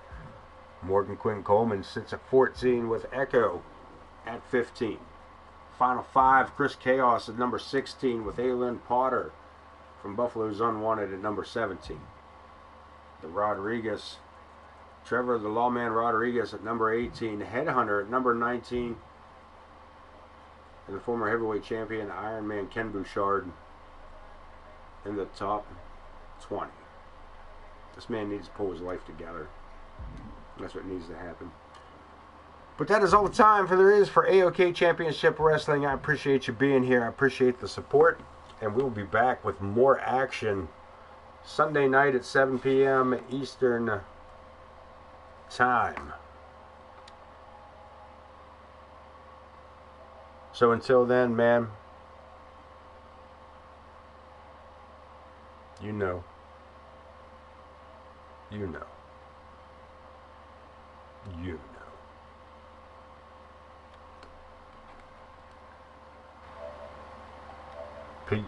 Morgan Quinn Coleman sits at 14 with Echo at 15. Final 5, Chris Chaos at number 16 with Aylin Potter from Buffalo's Unwanted at number 17. Trevor the Lawman Rodriguez at number 18. Headhunter at number 19. And the former heavyweight champion Iron Man Ken Bouchard in the top 20. This man needs to pull his life together. That's what needs to happen. But that is all the time there is for AoK Championship Wrestling. I appreciate you being here. I appreciate the support. And we'll be back with more action Sunday night at 7 p.m. Eastern Time. So until then, man, you know. Peace.